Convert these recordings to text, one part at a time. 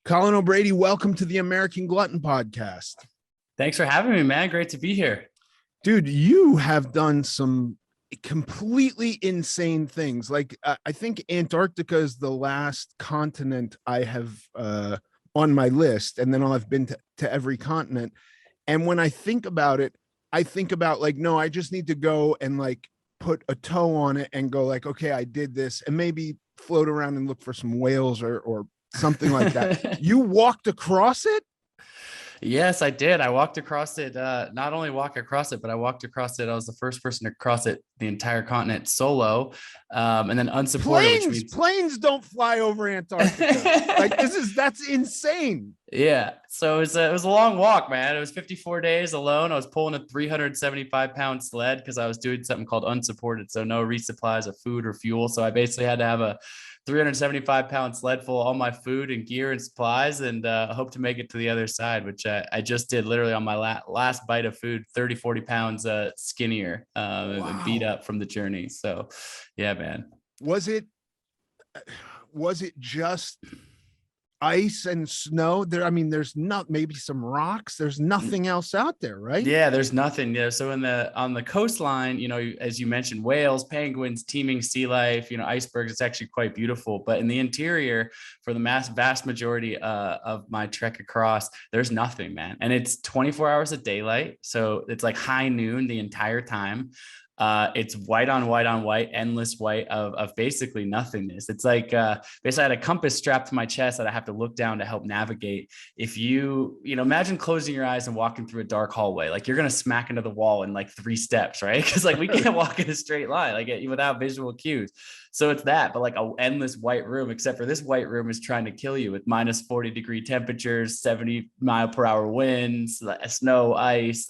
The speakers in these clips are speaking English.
Colin O'Brady, welcome to the American Glutton Podcast. Thanks for having me, man. Great to be here. Dude, you have done some completely insane things. I think Antarctica is the last continent I have on my list, and then I've been to every continent. And when I think about it, I think about no, I just need to go and put a toe on it and go okay, I did this, and maybe float around and look for some whales or something like that. You walked across it? Yes, I did. I walked across it. Not only walk across it, but I walked across it. I was the first person to cross it, the entire continent solo, and then unsupported, which means planes don't fly over Antarctica. That's insane. Yeah. So it was a long walk, man. It was 54 days alone. I was pulling a 375-pound sled because I was doing something called unsupported. So no resupplies of food or fuel. So I basically had to have a 375-pound sled full of all my food and gear and supplies, and hope to make it to the other side, which I just did literally on my last bite of food, 30, 40 pounds skinnier, wow. Beat up from the journey. So yeah, man. Was it just ice and snow there? I mean, there's not, maybe some rocks, there's nothing else out there, right? Yeah, there's nothing. Yeah. So on the coastline, as you mentioned, whales, penguins, teeming sea life, icebergs, it's actually quite beautiful. But in the interior, for the vast majority of my trek across, there's nothing, man. And it's 24 hours of daylight. So it's like high noon the entire time. It's white on white, endless white of basically nothingness. It's like basically I had a compass strapped to my chest that I have to look down to help navigate. If you imagine closing your eyes and walking through a dark hallway, like you're gonna smack into the wall in like 3 steps, right? Because we can't walk in a straight line without visual cues. So it's that, but an endless white room, except for this white room is trying to kill you with minus 40-degree temperatures, 70-mile-per-hour winds, snow, ice,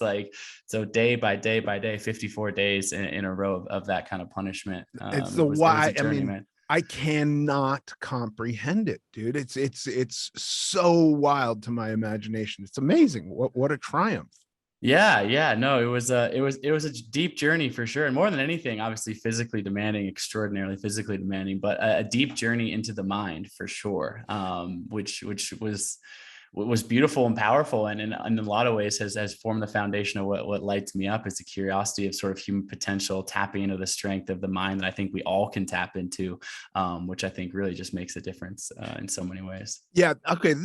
so day by day by day, 54 days in a row of that kind of punishment. It's the why. I mean, man. I cannot comprehend it, dude. It's so wild to my imagination. It's amazing. What a triumph. Yeah. No, it was a deep journey for sure. And more than anything, obviously physically demanding, extraordinarily physically demanding, but a deep journey into the mind for sure. Which was beautiful and powerful. And in a lot of ways has formed the foundation of what lights me up is the curiosity of sort of human potential, tapping into the strength of the mind that I think we all can tap into, which I think really just makes a difference in so many ways. Yeah. Okay.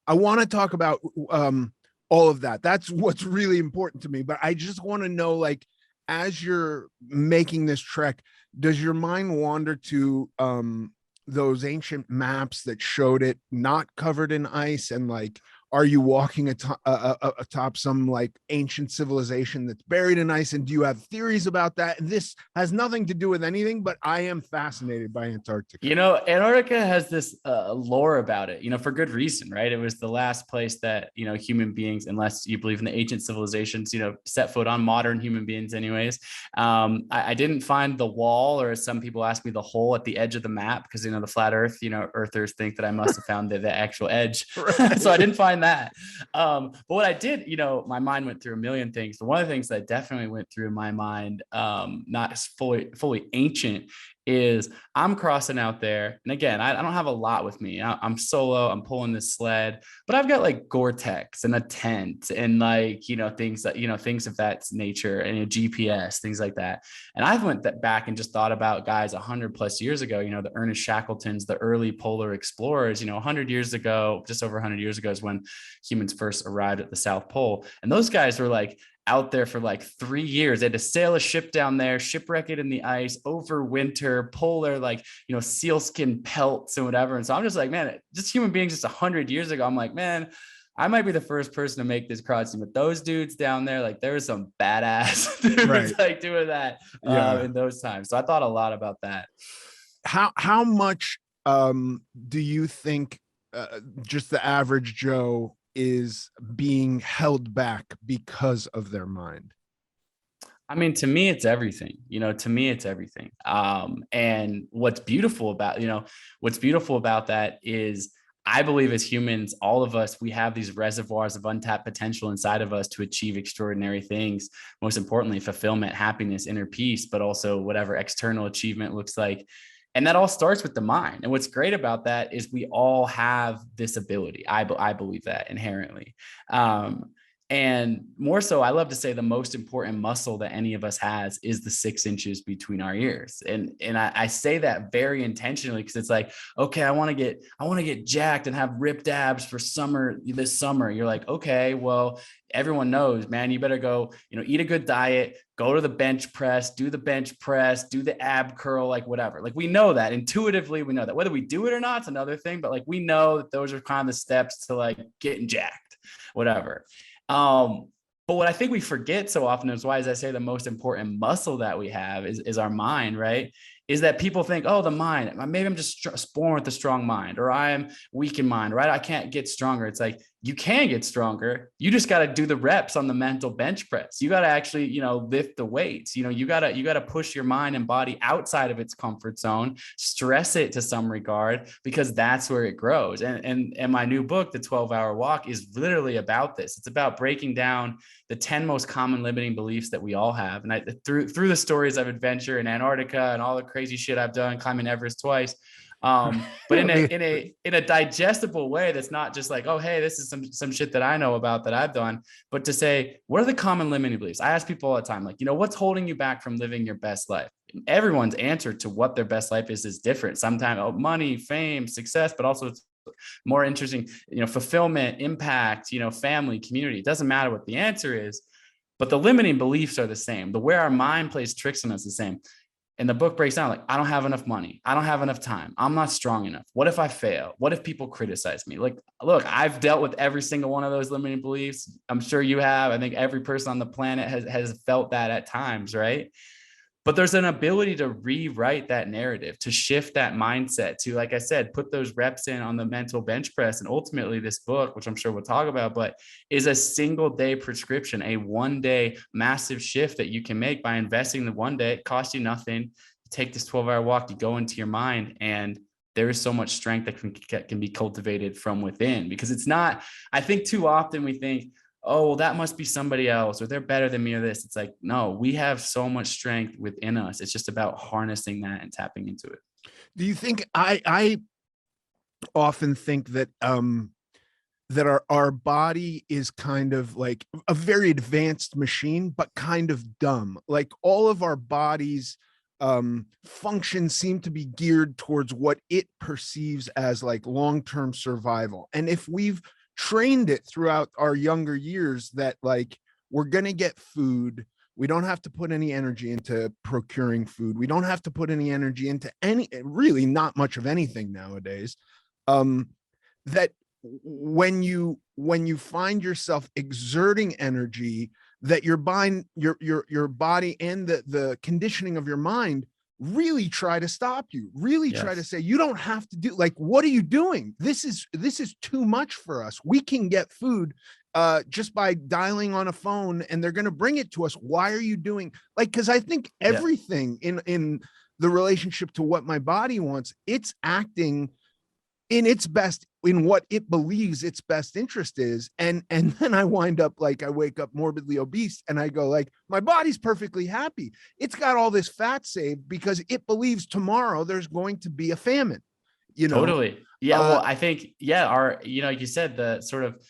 I want to talk about, all of that. That's what's really important to me. But I just want to know, as you're making this trek, does your mind wander to those ancient maps that showed it not covered in ice? And are you walking atop some ancient civilization that's buried in ice? And do you have theories about that? This has nothing to do with anything, but I am fascinated by Antarctica. Antarctica has this lore about it, for good reason, right? It was the last place that, human beings, unless you believe in the ancient civilizations, set foot on, modern human beings anyways. I didn't find the wall, or as some people ask me, the hole at the edge of the map, because, the flat earth, earthers think that I must have found the actual edge. Right. So I didn't find that. But what I did, my mind went through a million things. But one of the things that definitely went through my mind, not fully ancient, is I'm crossing out there. And again, I don't have a lot with me. I'm solo, I'm pulling this sled, but I've got Gore-Tex and a tent and things of that nature, and a GPS, things like that. And I went back and just thought about guys 100+ years ago, the Ernest Shackletons, the early polar explorers, 100 years ago, just over 100 years ago is when humans first arrived at the South Pole. And those guys were out there for 3 years. They had to sail a ship down there, shipwreck it in the ice, over winter, pull their sealskin pelts and whatever. And so I'm just man, just human beings just 100 years ago. I'm man, I might be the first person to make this crossing, but those dudes down there, there was some badass dudes right. Doing that in those times. So I thought a lot about that. How much do you think just the average Joe is being held back because of their mind? I mean, to me, it's everything, and what's beautiful about that is I believe as humans, all of us, we have these reservoirs of untapped potential inside of us to achieve extraordinary things. Most importantly, fulfillment, happiness, inner peace, but also whatever external achievement looks like. And that all starts with the mind. And what's great about that is we all have this ability. I believe that inherently. And more so, I love to say the most important muscle that any of us has is the 6 inches between our ears. And I say that very intentionally, because it's like, okay, I want to get jacked and have ripped abs for this summer. You're like, okay, well, everyone knows, man, you better go, eat a good diet, go to the bench press, do the bench press, do the ab curl, like whatever. Like we know that intuitively, we know that whether we do it or not, it's another thing, but like we know that those are kind of the steps to like getting jacked, whatever. But what I think we forget so often is why, as I say, the most important muscle that we have is our mind, right? Is that people think, oh, the mind, maybe I'm just born with a strong mind, or I am weak in mind, right? I can't get stronger. It's like, you can get stronger. You just got to do the reps on the mental bench press. You got to actually, lift the weights. You got to push your mind and body outside of its comfort zone, stress it to some regard, because that's where it grows. And my new book, The 12-Hour Walk, is literally about this. It's about breaking down the 10 most common limiting beliefs that we all have. And through the stories of adventure in Antarctica and all the crazy shit I've done, climbing Everest twice, but in a digestible way that's not just like, oh, hey, this is some shit that I know about that I've done, but to say, what are the common limiting beliefs? I ask people all the time, like, what's holding you back from living your best life? Everyone's answer to what their best life is different. Sometimes money, fame, success, but also it's more interesting, fulfillment, impact, family, community. It doesn't matter what the answer is, but the limiting beliefs are the same. The where our mind plays tricks on us is the same. And the book breaks down like, I don't have enough money. I don't have enough time. I'm not strong enough. What if I fail? What if people criticize me? Like, look, I've dealt with every single one of those limiting beliefs. I'm sure you have. I think every person on the planet has felt that at times, right? But there's an ability to rewrite that narrative, to shift that mindset, to, like I said, put those reps in on the mental bench press. And ultimately this book, which I'm sure we'll talk about, but is a single day prescription, a 1 day massive shift that you can make by investing the 1 day. It costs you nothing. You take this 12-hour walk, you go into your mind, and there is so much strength that can be cultivated from within. Because it's not, I think too often we think, oh, well, that must be somebody else, or they're better than me, or this. It's like, no, we have so much strength within us. It's just about harnessing that and tapping into it. Do you think I often think that that our body is kind of like a very advanced machine, but kind of dumb. Like all of our bodies functions seem to be geared towards what it perceives as like long-term survival. And if we've trained it throughout our younger years that like we're going to get food, we don't have to put any energy into procuring food, we don't have to put any energy into really not much of anything nowadays, that when you find yourself exerting energy, that your body and the conditioning of your mind really try to stop you, really try to say, you don't have to do, like, what are you doing? This is too much for us. We can get food just by dialing on a phone and they're going to bring it to us. Why are you doing, like, because I think everything in the relationship to what my body wants, it's acting in its best, in what it believes its best interest is. And then I wind up like, I wake up morbidly obese and I go like, my body's perfectly happy. It's got all this fat saved because it believes tomorrow there's going to be a famine, Totally. Yeah. Well, I think, like you said, the sort of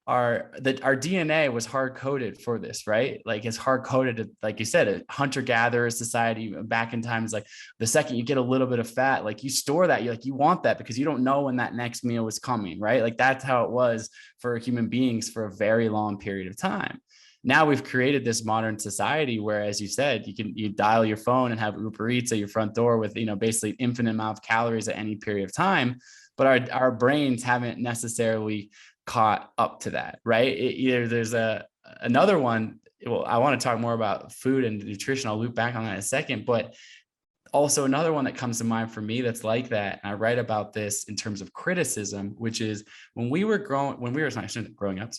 our DNA was hard coded for this, right? Like it's hard coded, like you said, a hunter gatherer society back in times. Like the second you get a little bit of fat, like you store that, you want that because you don't know when that next meal is coming, right? Like that's how it was for human beings for a very long period of time. Now we've created this modern society where, as you said, you dial your phone and have Uber Eats at your front door with, basically infinite amount of calories at any period of time. But our brains haven't necessarily caught up to that, right? There's another one. Well, I want to talk more about food and nutrition. I'll loop back on that in a second, but also another one that comes to mind for me that's like that. And I write about this in terms of criticism, which is when we were growing up,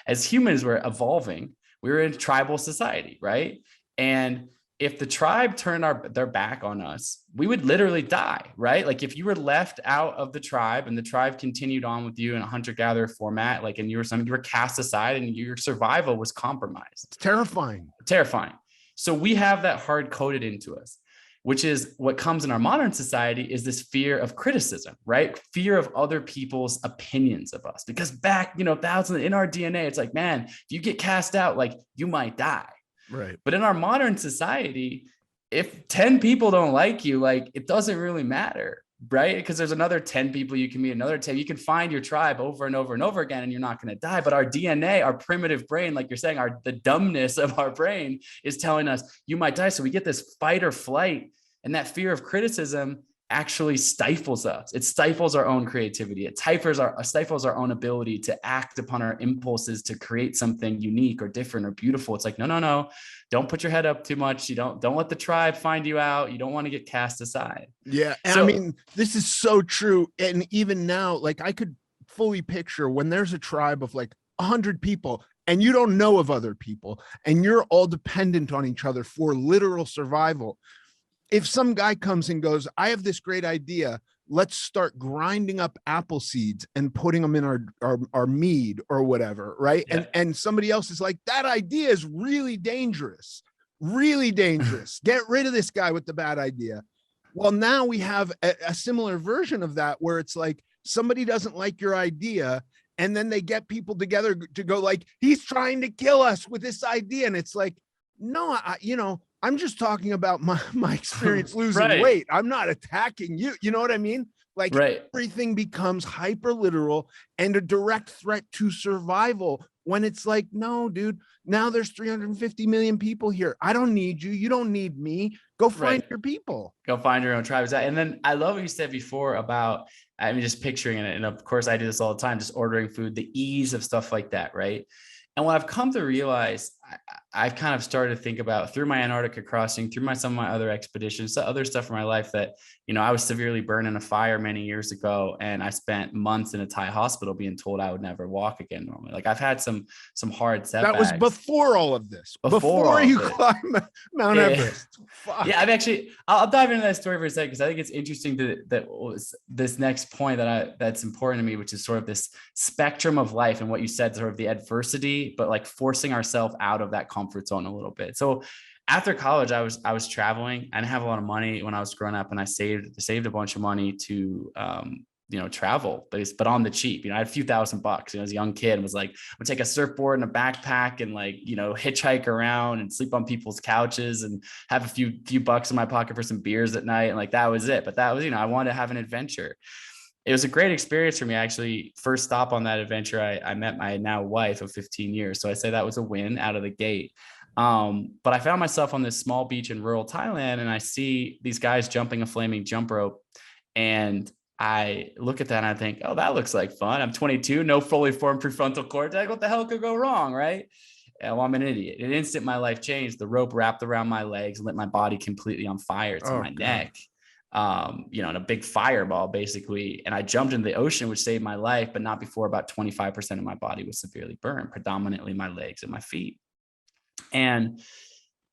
as humans were evolving, we were in tribal society, right? And if the tribe turned their back on us, we would literally die, right? Like if you were left out of the tribe and the tribe continued on with you in a hunter-gatherer format, like, and you were cast aside and your survival was compromised. It's terrifying. So we have that hard coded into us. which is what comes in our modern society, is this fear of criticism, right? Fear of other people's opinions of us. Because back, thousands in our DNA, it's like, man, if you get cast out, like you might die. Right. But in our modern society, if 10 people don't like you, like it doesn't really matter, right? Because there's another 10 people you can meet, another 10, you can find your tribe over and over and over again, and you're not going to die. But our DNA, our primitive brain, like you're saying, the dumbness of our brain is telling us you might die. So we get this fight or flight, and that fear of criticism actually stifles us. It stifles our own creativity. It stifles our own ability to act upon our impulses to create something unique or different or beautiful. It's like, no. Don't put your head up too much. You don't let the tribe find you out. You don't want to get cast aside. Yeah. And I mean, this is so true. And even now, like I could fully picture when there's a tribe of like 100 people and you don't know of other people and you're all dependent on each other for literal survival. If some guy comes and goes, I have this great idea, let's start grinding up apple seeds and putting them in our mead or whatever, right? Yeah. And somebody else is like, that idea is really dangerous. Get rid of this guy with the bad idea. Well, now we have a similar version of that where it's like somebody doesn't like your idea, and then they get people together to go like, he's trying to kill us with this idea. And it's like, no, I'm just talking about my experience losing weight. I'm not attacking you. You know what I mean? Like everything becomes hyper literal and a direct threat to survival, when it's like, no, dude, now there's 350 million people here. I don't need you. You don't need me. Go find your people. Go find your own tribe. And then I love what you said before about, I mean, just picturing it. And of course I do this all the time, just ordering food, the ease of stuff like that. Right. And what I've come to realize, I've kind of started to think about through my Antarctica crossing, through some of my other expeditions, the other stuff in my life that, I was severely burned in a fire many years ago. And I spent months in a Thai hospital being told I would never walk again normally. Like I've had some hard setbacks. That was before all of this, before you climb Mount Everest. Fuck. Yeah, I'll dive into that story for a second, because I think it's interesting that this next point that's important to me, which is sort of this spectrum of life and what you said, sort of the adversity, but like forcing ourselves out of that comfort zone a little bit. So after college, I was traveling. I didn't have a lot of money when I was growing up, and I saved a bunch of money to travel, but on the cheap. I had a few $1,000s. I was a young kid and was like, would take a surfboard and a backpack and hitchhike around and sleep on people's couches and have a few bucks in my pocket for some beers at night. And like, that was it. But that was, I wanted to have an adventure. It was a great experience for me. Actually, first stop on that adventure, I met my now wife of 15 years. So I say that was a win out of the gate. But I found myself on this small beach in rural Thailand, and I see these guys jumping a flaming jump rope, and I look at that and I think, oh, that looks like fun. I'm 22, no fully formed prefrontal cortex. What the hell could go wrong, right? Well, I'm an idiot. In an instant, my life changed. The rope wrapped around my legs and lit my body completely on fire to my neck. In a big fireball, basically. And I jumped into the ocean, which saved my life, but not before about 25% of my body was severely burned, predominantly my legs and my feet. And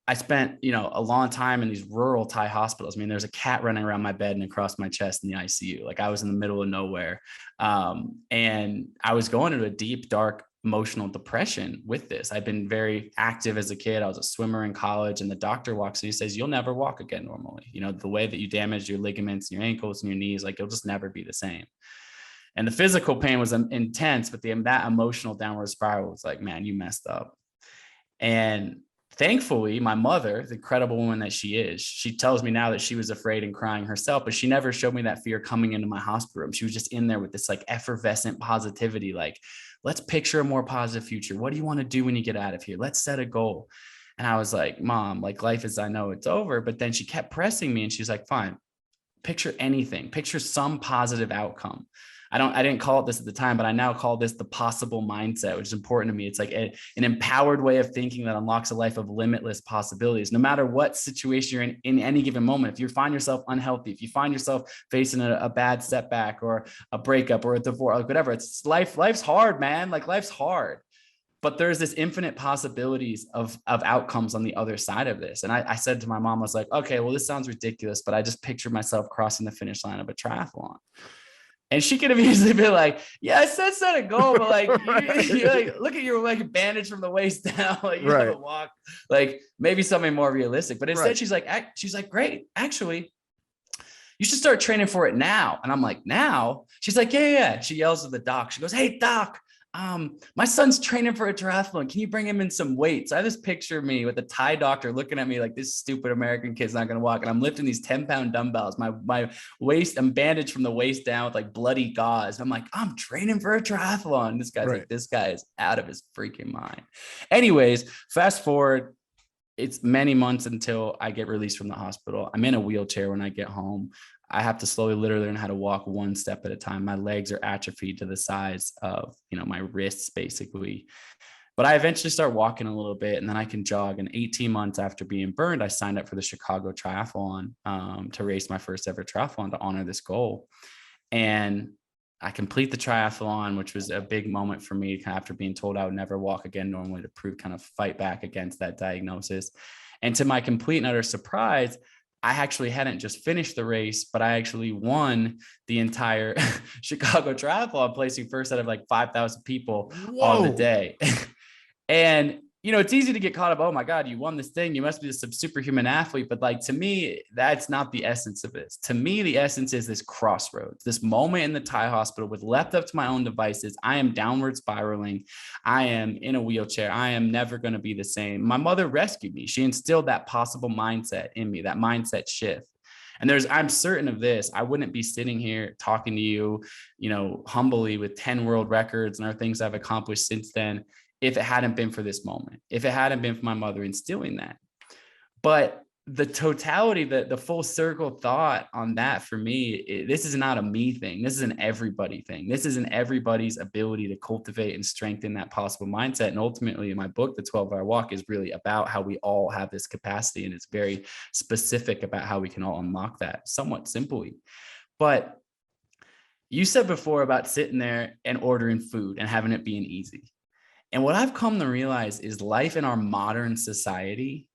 I spent, a long time in these rural Thai hospitals. I mean, there's a cat running around my bed and across my chest in the ICU. Like I was in the middle of nowhere. And I was going into a deep, dark, emotional depression with this. I've been very active as a kid. I was a swimmer in college, and the doctor walks in, he says, you'll never walk again normally. The way that you damaged your ligaments and your ankles and your knees, like you'll just never be the same. And the physical pain was intense, but that emotional downward spiral was like, man, you messed up. And thankfully, my mother, the incredible woman that she is, she tells me now that she was afraid and crying herself, but she never showed me that fear coming into my hospital room. She was just in there with this like effervescent positivity, like, let's picture a more positive future. What do you want to do when you get out of here? Let's set a goal. And I was like, Mom, like life is, I know it's over. But then she kept pressing me, and she's like, fine, picture anything, picture some positive outcome. I didn't call it this at the time, but I now call this the possible mindset, which is important to me. It's like an empowered way of thinking that unlocks a life of limitless possibilities. No matter what situation you're in any given moment, if you find yourself unhealthy, if you find yourself facing a bad setback or a breakup or a divorce, like whatever, it's life's hard, man. Like life's hard. But there's this infinite possibilities of outcomes on the other side of this. And I said to my mom, I was like, okay, well, this sounds ridiculous, but I just pictured myself crossing the finish line of a triathlon. And she could have easily been like, yeah, I said set a goal, but like, Right. you like, look at your like bandage from the waist down. Like you Right. haven't walked, like maybe something more realistic. But instead Right. she's like, great. Actually, you should start training for it now. And I'm like, now? She's like, yeah. She yells at the doc. She goes, hey, doc, my son's training for a triathlon. Can you bring him in some weights? I have this picture of me with a Thai doctor looking at me like this stupid American kid's not going to walk. And I'm lifting these 10-pound dumbbells. My waist, I'm bandaged from the waist down with like bloody gauze. I'm like, I'm training for a triathlon. This guy's Right. like, this guy is out of his freaking mind. Anyways, fast forward. It's many months until I get released from the hospital. I'm in a wheelchair when I get home. I have to slowly literally learn how to walk one step at a time. My legs are atrophied to the size of, my wrists basically. But I eventually start walking a little bit and then I can jog. And 18 months after being burned, I signed up for the Chicago Triathlon to race my first ever triathlon to honor this goal. And I complete the triathlon, which was a big moment for me after being told I would never walk again normally to kind of fight back against that diagnosis. And to my complete and utter surprise, I actually hadn't just finished the race, but I actually won the entire Chicago Triathlon, placing first out of like 5,000 people on the day. And it's easy to get caught up. Oh my God, you won this thing. You must be some superhuman athlete. But like, to me, that's not the essence of this. To me, the essence is this crossroads, this moment in the Thai hospital with left up to my own devices. I am downward spiraling. I am in a wheelchair. I am never going to be the same. My mother rescued me. She instilled that possible mindset in me, that mindset shift. And I'm certain of this. I wouldn't be sitting here talking to you, humbly with 10 world records and other things I've accomplished since then, if it hadn't been for this moment, if it hadn't been for my mother instilling that. But the totality, the full circle thought on that for me, this is not a me thing. This is an everybody thing. This is an everybody's ability to cultivate and strengthen that possible mindset. And ultimately in my book, The 12-Hour Walk, is really about how we all have this capacity. And it's very specific about how we can all unlock that somewhat simply. But you said before about sitting there and ordering food and having it being easy. And what I've come to realize is life in our modern society,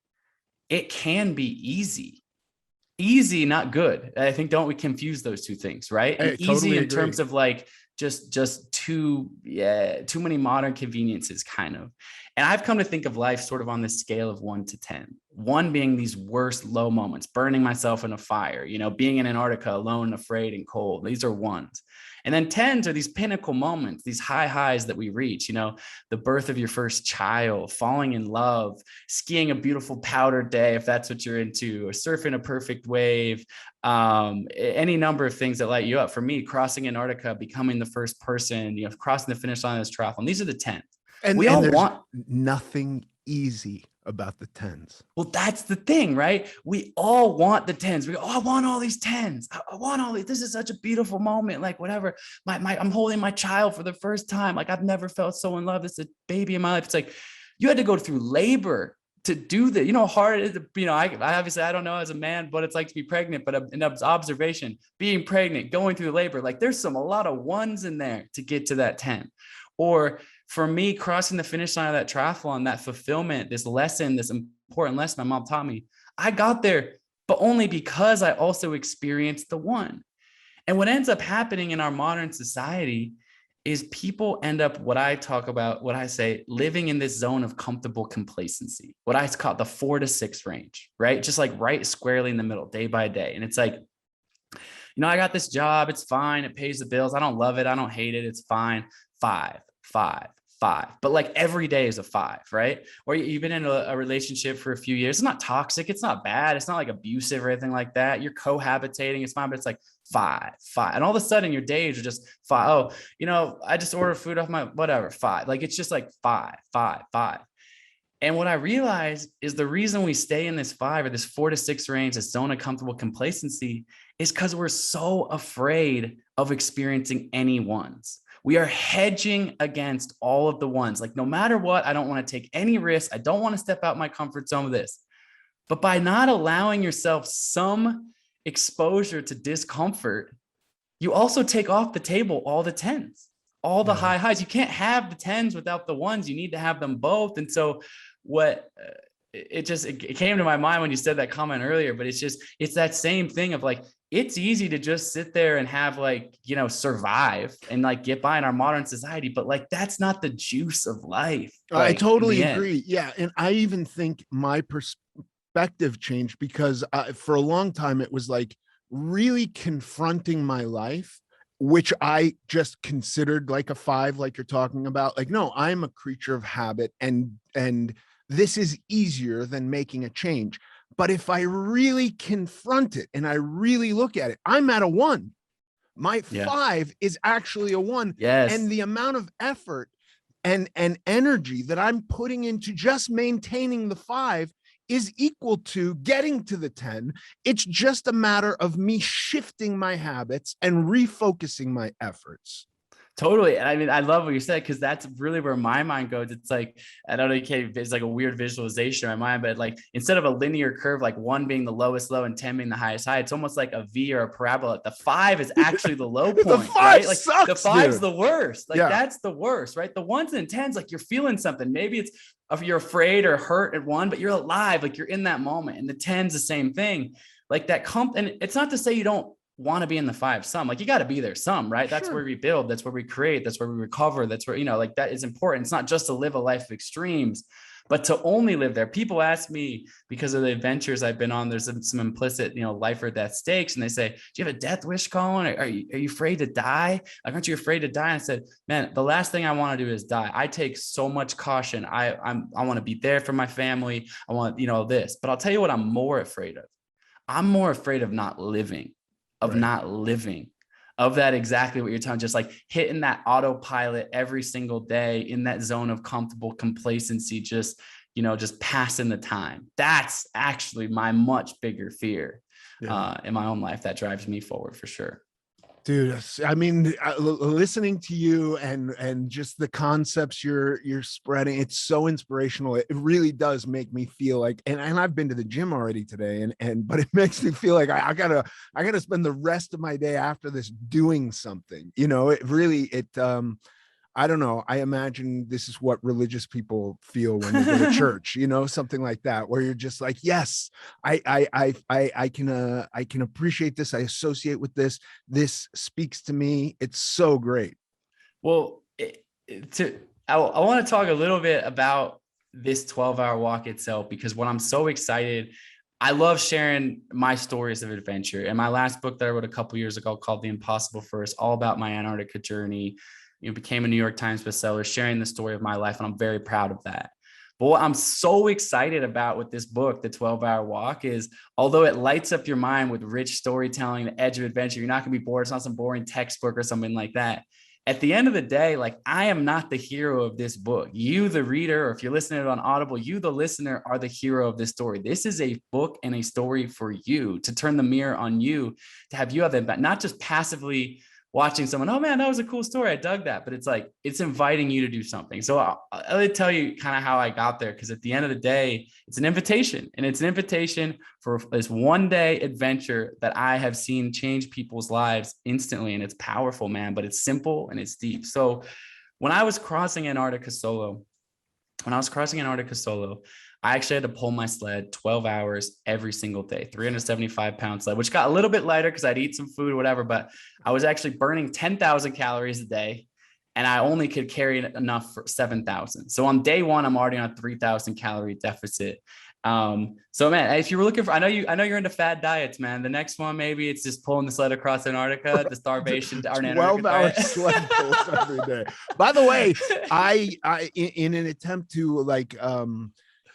it can be easy. Easy, not good. I think, don't we confuse those two things, right? And easy totally in terms of like just too many modern conveniences kind of. And I've come to think of life sort of on this scale of 1 to 10. 1 being these worst low moments, burning myself in a fire, being in Antarctica alone, afraid and cold. These are 1s. And then 10s are these pinnacle moments, these high highs that we reach, the birth of your first child, falling in love, skiing a beautiful powder day, if that's what you're into, or surfing a perfect wave, any number of things that light you up. For me, crossing Antarctica, becoming the first person, crossing the finish line of this triathlon. These are the 10s. And we all want nothing easy about the 10s. Well, that's the thing, right? We all want the 10s. We go, I want all these 10s. I want all these. This is such a beautiful moment. Like whatever, I'm holding my child for the first time. Like I've never felt so in love. It's a baby in my life. It's like, you had to go through labor to do that. How hard it is. I obviously, I don't know as a man what it's like to be pregnant, but in observation, being pregnant, going through labor, like there's a lot of 1s in there to get to that 10. Or for me, crossing the finish line of that triathlon, that fulfillment, this lesson, this important lesson my mom taught me, I got there, but only because I also experienced the 1. And what ends up happening in our modern society is people end up, what I say, living in this zone of comfortable complacency, what I call the 4 to 6 range, right? Just like right squarely in the middle, day by day. And it's like, I got this job. It's fine. It pays the bills. I don't love it. I don't hate it. It's fine. 5, 5, 5. But like every day is a 5, right? Or you've been in a relationship for a few years. It's not toxic. It's not bad. It's not like abusive or anything like that. You're cohabitating. It's fine, but it's like 5, 5. And all of a sudden your days are just 5. Oh, I just ordered food off my whatever, 5. Like it's just like 5, 5, 5. And what I realized is the reason we stay in this 5 or this 4 to 6 range, this zone of comfortable complacency, is because we're so afraid of experiencing any 1s. We are hedging against all of the 1s. Like no matter what, I don't want to take any risks. I don't want to step out my comfort zone with this. But by not allowing yourself some exposure to discomfort, you also take off the table all the 10s, all the high highs. You can't have the 10s without the 1s. You need to have them both. And so it came to my mind when you said that comment earlier, but it's that same thing of like, it's easy to just sit there and have like, survive and like get by in our modern society. But like, that's not the juice of life. I Like in totally the end. agree. Yeah. And I even think my perspective changed because for a long time, it was like really confronting my life, which I just considered like a five, like you're talking about. Like, no, I'm a creature of habit, and this is easier than making a change. But if I really confront it and I really look at it, I'm at a one. My Yeah. five is actually a one. Yes. And the amount of effort and energy that I'm putting into just maintaining the five is equal to getting to the 10. It's just a matter of me shifting my habits and refocusing my efforts. Totally. And I mean, I love what you said, because that's really where my mind goes. It's like, I don't know, it's like a weird visualization in my mind, but like instead of a linear curve, like one being the lowest low and 10 being the highest high, it's almost like a V or a parabola. The five is actually the low The point, five right? Like sucks, the five's dude. the worst. Like Yeah. that's the worst, right? The ones and tens, like you're feeling something. Maybe it's if you're afraid or hurt at one, but you're alive, like you're in that moment. And the 10's the same thing. Like that and it's not to say you don't want to be in the five some, like you got to be there some, right? That's Sure. where we build, that's where we create, that's where we recover, that's where, like that is important. It's not just to live a life of extremes, but to only live there. People ask me, because of the adventures I've been on, there's some implicit, life or death stakes, and they say, do you have a death wish, Colin? Are you afraid to die? Like, aren't you afraid to die? And I said, man, the last thing I want to do is die. I take so much caution. I want to be there for my family. I want, this, but I'll tell you what I'm more afraid of. I'm more afraid of not living, of that, exactly what you're telling, just like hitting that autopilot every single day in that zone of comfortable complacency, just passing the time. That's actually my much bigger fear in my own life that drives me forward for sure. Dude, I mean, listening to you and just the concepts you're spreading, it's so inspirational. It really does make me feel like, and I've been to the gym already today, but it makes me feel like I gotta spend the rest of my day after this doing something. It really, I don't know. I imagine this is what religious people feel when they go to church, something like that, where you're just like, yes, I can appreciate this. I associate with this. This speaks to me. It's so great. Well, I want to talk a little bit about this 12-hour walk itself, because when I'm so excited, I love sharing my stories of adventure. And my last book that I wrote a couple years ago called The Impossible First, all about my Antarctica journey, became a New York Times bestseller, sharing the story of my life. And I'm very proud of that. But what I'm so excited about with this book, The 12-Hour Walk, is although it lights up your mind with rich storytelling, the edge of adventure, you're not going to be bored. It's not some boring textbook or something like that. At the end of the day, like, I am not the hero of this book. You, the reader, or if you're listening to it on Audible, you, the listener, are the hero of this story. This is a book and a story for you, to turn the mirror on you, to have you have impact, not just passively watching someone, oh man, that was a cool story, I dug that, but it's like, it's inviting you to do something. So I'll tell you kind of how I got there, because at the end of the day, it's an invitation, and it's an invitation for this one day adventure that I have seen change people's lives instantly. And it's powerful, man, but it's simple and it's deep. So when I was crossing Antarctica solo, I actually had to pull my sled 12 hours every single day, 375-pound sled, which got a little bit lighter because I'd eat some food or whatever, but I was actually burning 10,000 calories a day, and I only could carry enough for 7,000. So on day one, I'm already on a 3,000 calorie deficit. So man, if you were looking for, I know you're into fat diets, man. The next one, maybe it's just pulling the sled across Antarctica, the starvation, 12-hour sled pulls every day. By the way, I in an attempt to like,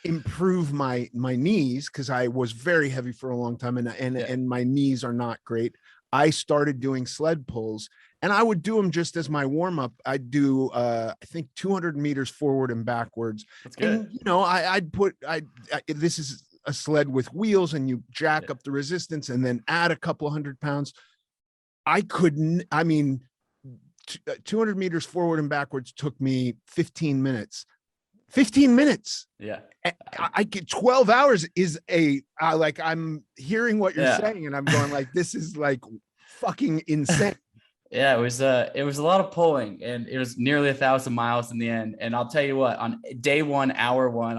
improve my knees, because I was very heavy for a long time, and my knees are not great. I started doing sled pulls, and I would do them just as my warm-up. I'd do I think 200 meters forward and backwards. That's good. And this is a sled with wheels, and you jack up the resistance and then add a couple hundred pounds. I couldn't, I mean, 200 meters forward and backwards took me 15 minutes. 15 minutes. Yeah. I get 12 hours is like, I'm hearing what you're saying, and I'm going like, this is like fucking insane. Yeah, it was a lot of pulling, and it was nearly 1,000 miles in the end. And I'll tell you what, on day one, hour one,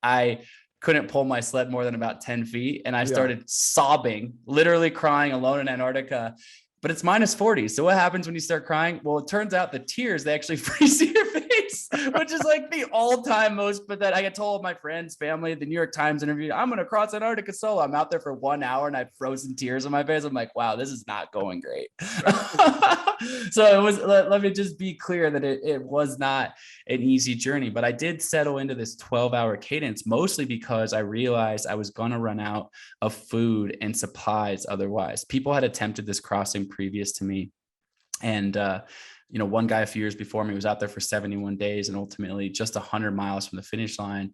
I couldn't pull my sled more than about 10 feet. And I Yeah. started sobbing, literally crying alone in Antarctica. But it's -40. So what happens when you start crying? Well, it turns out the tears, they actually freeze your face, which is like the all-time most pathetic. I get told my friends, family, the New York Times interview, I'm going to cross Antarctica solo. I'm out there for 1 hour and I have frozen tears on my face. I'm like, wow, this is not going great. So it was, let me just be clear that it was not an easy journey, but I did settle into this 12-hour cadence, mostly because I realized I was going to run out of food and supplies otherwise. People had attempted this crossing previous to me. And, one guy a few years before me was out there for 71 days and ultimately just 100 miles from the finish line,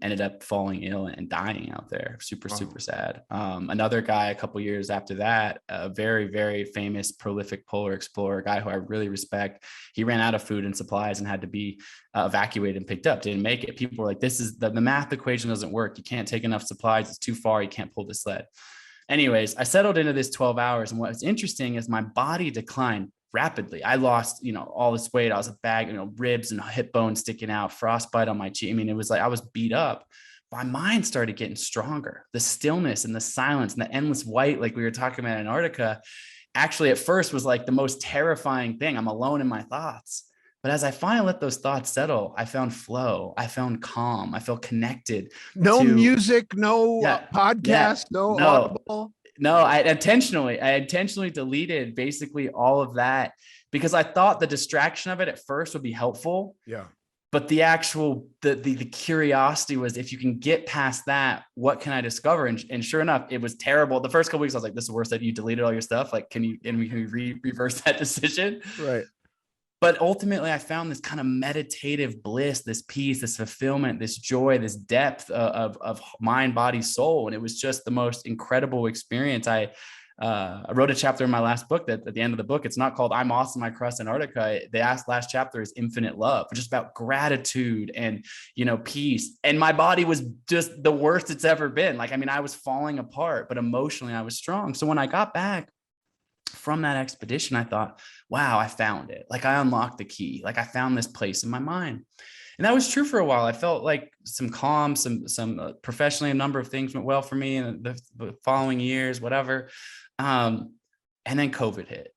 ended up falling ill and dying out there. Super sad. Another guy a couple years after that, a very, very famous, prolific polar explorer, a guy who I really respect. He ran out of food and supplies and had to be evacuated and picked up, didn't make it. People were like, this is the math equation doesn't work. You can't take enough supplies. It's too far. You can't pull the sled. Anyways, I settled into this 12 hours. And what's interesting is my body declined rapidly. I lost, all this weight. I was a bag, ribs and hip bones sticking out, frostbite on my cheek. I mean, it was like I was beat up. My mind started getting stronger. The stillness and the silence and the endless white, like we were talking about in Antarctica, actually at first was like the most terrifying thing. I'm alone in my thoughts. But as I finally let those thoughts settle, I found flow. I found calm. I felt connected. No music, no podcast, no Audible. No, I intentionally deleted basically all of that because I thought the distraction of it at first would be helpful. Yeah. But the actual, the curiosity was, if you can get past that, what can I discover? And sure enough, it was terrible. The first couple weeks, I was like, this is worse that you deleted all your stuff. Like, can we reverse that decision? Right. But ultimately, I found this kind of meditative bliss, this peace, this fulfillment, this joy, this depth of mind, body, soul. And it was just the most incredible experience. I wrote a chapter in my last book that at the end of the book, it's not called I'm Awesome, I Crossed Antarctica. The last chapter is Infinite Love, which is about gratitude and, peace. And my body was just the worst it's ever been. Like, I mean, I was falling apart, but emotionally I was strong. So when I got back from that expedition, I thought, wow, I found it. Like, I unlocked the key. Like, I found this place in my mind. And that was true for a while. I felt like some calm, some professionally, a number of things went well for me in the following years, whatever. And then COVID hit.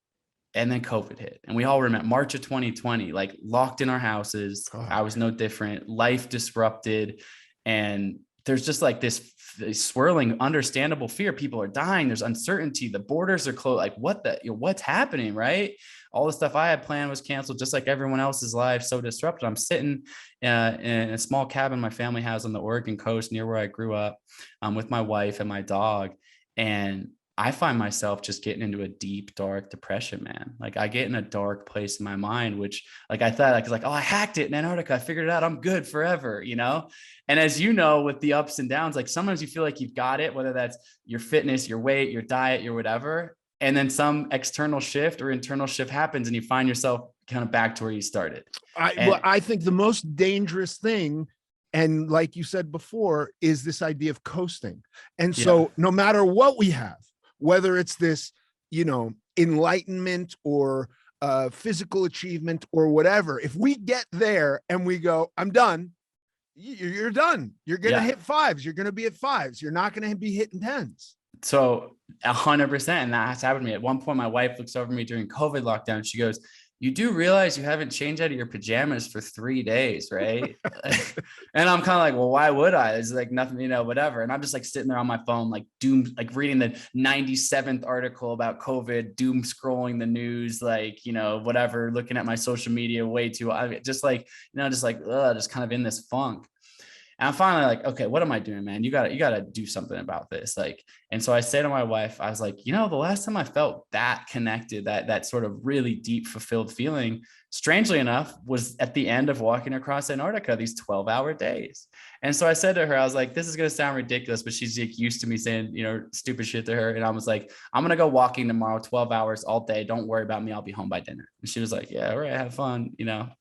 And we all remember March of 2020, like locked in our houses. I was no different. Life disrupted. And there's just like this swirling, understandable fear. People are dying. There's uncertainty. The borders are closed. Like what's happening, right? All the stuff I had planned was canceled, just like everyone else's life. So disrupted. I'm sitting in a small cabin my family has on the Oregon coast near where I grew up, with my wife and my dog. And I find myself just getting into a deep, dark depression, man. Like, I get in a dark place in my mind, which, like, I thought, like, oh, I hacked it in Antarctica. I figured it out. I'm good forever, And as you know, with the ups and downs, like, sometimes you feel like you've got it, whether that's your fitness, your weight, your diet, your whatever. And then some external shift or internal shift happens and you find yourself kind of back to where you started. I think the most dangerous thing, and like you said before, is this idea of coasting. And so no matter what we have, whether it's this, enlightenment or physical achievement or whatever, if we get there and we go, I'm done, you're done. You're going to hit fives. You're going to be at fives. You're not going to be hitting tens. So 100%. And that has happened to me. At one point, my wife looks over me during COVID lockdown. She goes, you do realize you haven't changed out of your pajamas for 3 days, right? And I'm kind of like, well, why would I? It's like nothing, whatever. And I'm just like sitting there on my phone, like reading the 97th article about COVID, doom scrolling the news, like, whatever, looking at my social media way too, just kind of in this funk. And I'm finally like, okay, what am I doing, man? You gotta do something about this. Like, and so I say to my wife, I was like, the last time I felt that connected, that sort of really deep, fulfilled feeling, strangely enough, was at the end of walking across Antarctica, these 12-hour days. And so I said to her, I was like, this is going to sound ridiculous, but she's like used to me saying, stupid shit to her. And I was like, I'm going to go walking tomorrow, 12 hours all day. Don't worry about me. I'll be home by dinner. And she was like, yeah, all right, have fun,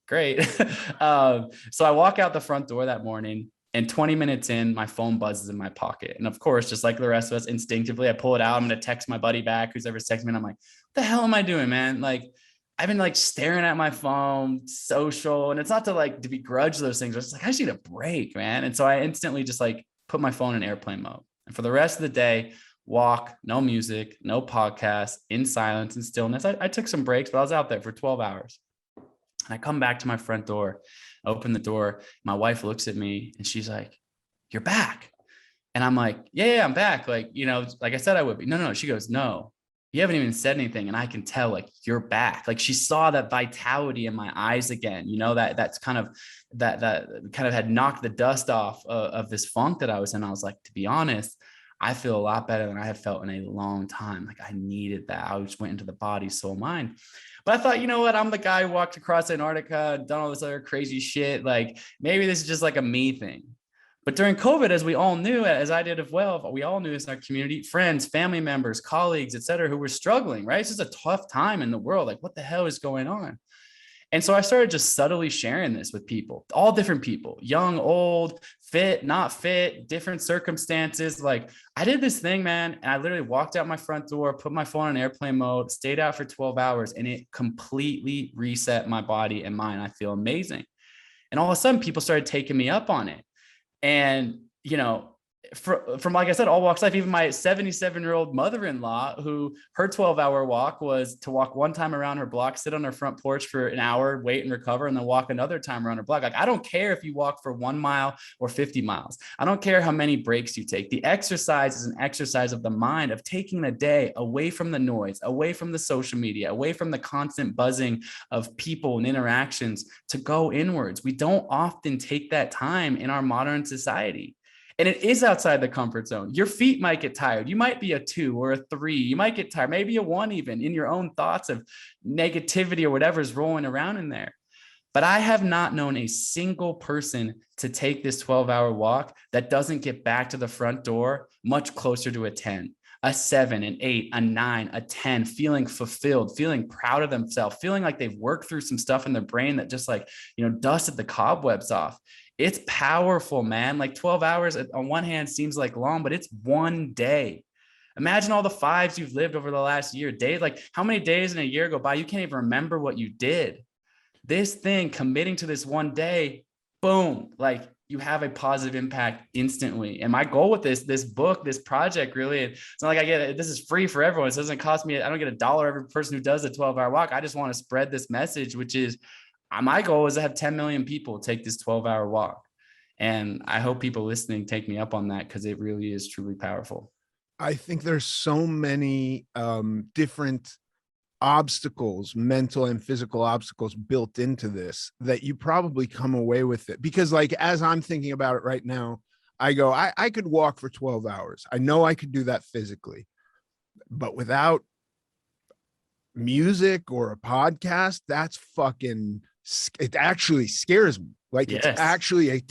great. So I walk out the front door that morning. And 20 minutes in, my phone buzzes in my pocket. And of course, just like the rest of us, instinctively, I pull it out. I'm going to text my buddy back, who's ever texted me. And I'm like, what the hell am I doing, man? Like, I've been like staring at my phone, social. And it's not to begrudge those things. It's like, I just need a break, man. And so I instantly just like put my phone in airplane mode. And for the rest of the day, walk, no music, no podcast, in silence and stillness. I took some breaks, but I was out there for 12 hours. And I come back to my front door, I open the door. My wife looks at me and she's like, "You're back." And I'm like, yeah, I'm back. Like, like I said, I would be. No. She goes, "No, you haven't even said anything." And I can tell, like, you're back. Like, she saw that vitality in my eyes again, that's kind of, that kind of had knocked the dust off of this funk that I was in. I was like, to be honest, I feel a lot better than I have felt in a long time. Like, I needed that. I just went into the body, soul, mind. But I thought, you know what? I'm the guy who walked across Antarctica, done all this other crazy shit. Like, maybe this is just like a me thing. But during COVID, as we all knew, as I did as well, we all knew as our community, friends, family members, colleagues, et cetera, who were struggling, right? It's just a tough time in the world. Like, what the hell is going on? And so I started just subtly sharing this with people, all different people, young, old, fit, not fit, different circumstances. Like, I did this thing, man. And I literally walked out my front door, put my phone on airplane mode, stayed out for 12 hours, and it completely reset my body and mind. I feel amazing. And all of a sudden, people started taking me up on it. And, from, like I said, all walks of life, even my 77-year-old mother-in-law, who her 12-hour walk was to walk one time around her block, sit on her front porch for an hour, wait and recover, and then walk another time around her block. Like, I don't care if you walk for 1 mile or 50 miles. I don't care how many breaks you take. The exercise is an exercise of the mind, of taking a day away from the noise, away from the social media, away from the constant buzzing of people and interactions, to go inwards. We don't often take that time in our modern society. And it is outside the comfort zone. Your feet might get tired. You might be a 2 or a 3. You might get tired, maybe a 1 even, in your own thoughts of negativity or whatever is rolling around in there. But I have not known a single person to take this 12-hour walk that doesn't get back to the front door much closer to a 10, a 7, an 8, a 9, a 10, feeling fulfilled, feeling proud of themselves, feeling like they've worked through some stuff in their brain that just dusted the cobwebs off. It's powerful, man. Like, 12 hours on one hand seems like long, but it's one day. Imagine all the 5s you've lived over the last year. Days, like, how many days in a year go by? You can't even remember what you did. This thing, committing to this one day, boom, like, you have a positive impact instantly. And my goal with this book, this project, really, it's not like this is free for everyone. It doesn't cost me, I don't get $1 every person who does a 12-hour walk. I just want to spread this message, which is, my goal is to have 10 million people take this 12-hour walk. And I hope people listening take me up on that, because it really is truly powerful. I think there's so many different obstacles, mental and physical obstacles, built into this, that you probably come away with it. Because, like, as I'm thinking about it right now, I go, I could walk for 12 hours. I know I could do that physically, but without music or a podcast, that's fucking, it actually scares me. Like, Yes. It's actually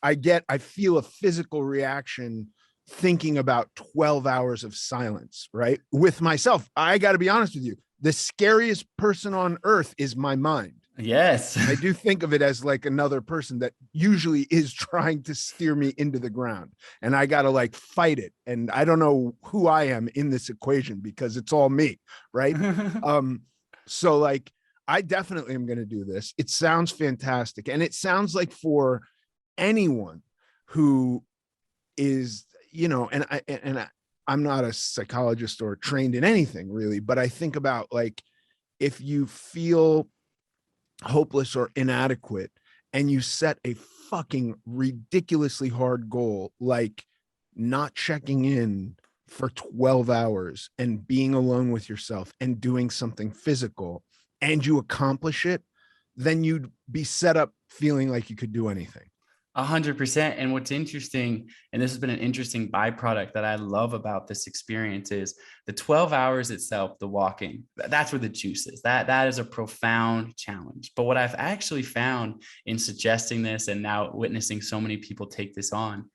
I feel a physical reaction thinking about 12 hours of silence, right? With myself. I got to be honest with you. The scariest person on earth is my mind. Yes. I do think of it as like another person that usually is trying to steer me into the ground, and I got to like fight it. And I don't know who I am in this equation, because it's all me. Right. So, like, I definitely am going to do this. It sounds fantastic. And it sounds like for anyone who is, I'm not a psychologist or trained in anything really, but I think about, like, if you feel hopeless or inadequate and you set a fucking ridiculously hard goal, like not checking in for 12 hours and being alone with yourself and doing something physical, and you accomplish it, then you'd be set up feeling like you could do anything. 100%. And what's interesting, and this has been an interesting byproduct that I love about this experience, is the 12 hours itself, the walking, that's where the juice is. That is a profound challenge. But what I've actually found in suggesting this, and now witnessing so many people take this on,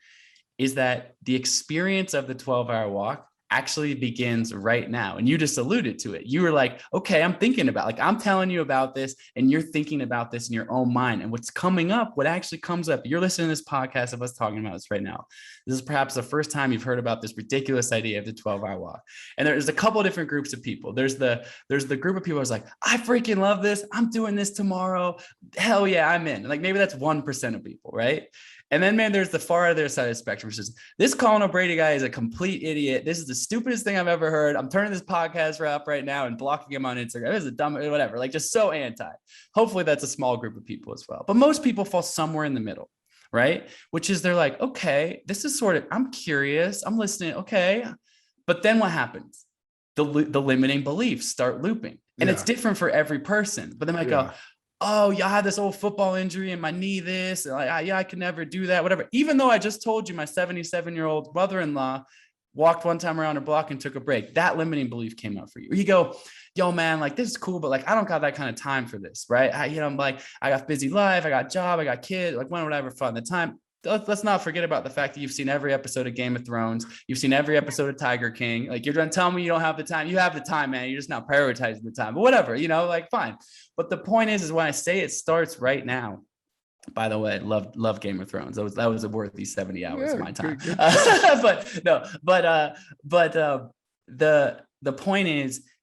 is that the experience of the 12-hour walk actually begins right now. And you just alluded to it. You were like, okay, I'm thinking about, like, I'm telling you about this and you're thinking about this in your own mind. And what's coming up, what actually comes up, you're listening to this podcast of us talking about this right now. This is perhaps the first time you've heard about this ridiculous idea of the 12-hour walk. And there's a couple of different groups of people. There's the group of people who's like, I freaking love this. I'm doing this tomorrow. Hell yeah, I'm in. Like maybe that's 1% of people, right? And then, man, there's the far other side of the spectrum, which is this Colin O'Brady guy is a complete idiot. This is the stupidest thing I've ever heard. I'm turning this podcast up right now and blocking him on Instagram. This is a dumb, whatever, like just so anti. Hopefully that's a small group of people as well. But most people fall somewhere in the middle, right? Which is they're like, okay, this is sort of, I'm curious, I'm listening, okay. But then what happens? The limiting beliefs start looping. And it's different for every person. But they might go, oh, yeah, I had this old football injury in my knee, this, and like, yeah, I could never do that, whatever. Even though I just told you my 77-year-old mother-in-law walked one time around her block and took a break, that limiting belief came up for you. Or you go, yo, man, like this is cool, but like, I don't got that kind of time for this, right? I'm like, I got busy life, I got job, I got kids, like when would I ever find the time? Let's not forget about the fact that you've seen every episode of Game of Thrones. You've seen every episode of Tiger King. Like you're going to tell me you don't have the time. You have the time, man. You're just not prioritizing the time, but whatever, like fine. But the point is when I say it starts right now, by the way, love Game of Thrones. That was a worthy 70 hours of my time. The point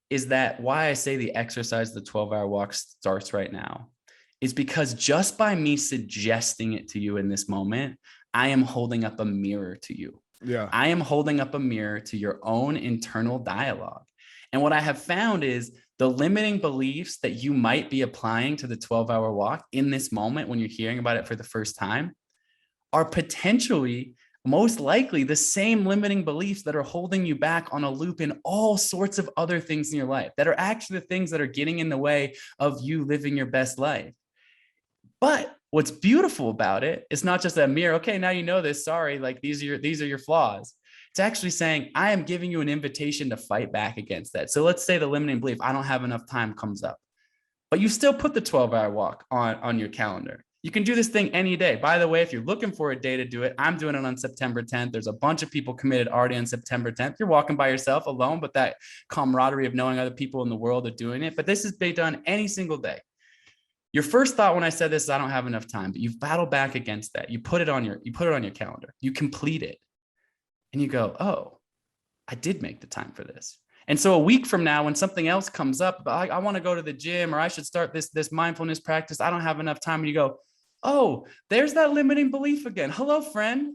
is that why I say the exercise, the 12-hour walk starts right now is because just by me suggesting it to you in this moment, I am holding up a mirror to you. Yeah. I am holding up a mirror to your own internal dialogue. And what I have found is the limiting beliefs that you might be applying to the 12-hour walk in this moment when you're hearing about it for the first time are potentially, most likely, the same limiting beliefs that are holding you back on a loop in all sorts of other things in your life that are actually the things that are getting in the way of you living your best life. But what's beautiful about it is not just a mirror. Okay, now you know this. Sorry, like these are your flaws. It's actually saying, I am giving you an invitation to fight back against that. So let's say the limiting belief, I don't have enough time, comes up, but you still put the 12-hour walk on your calendar. You can do this thing any day. By the way, if you're looking for a day to do it, I'm doing it on September 10th. There's a bunch of people committed already on September 10th. You're walking by yourself alone, but that camaraderie of knowing other people in the world are doing it. But this is being done any single day. Your first thought when I said this is I don't have enough time, but you've battled back against that. You put it on your calendar. You complete it. And you go, oh, I did make the time for this. And so a week from now, when something else comes up, I want to go to the gym or I should start this mindfulness practice, I don't have enough time. And you go, oh, there's that limiting belief again. Hello, friend.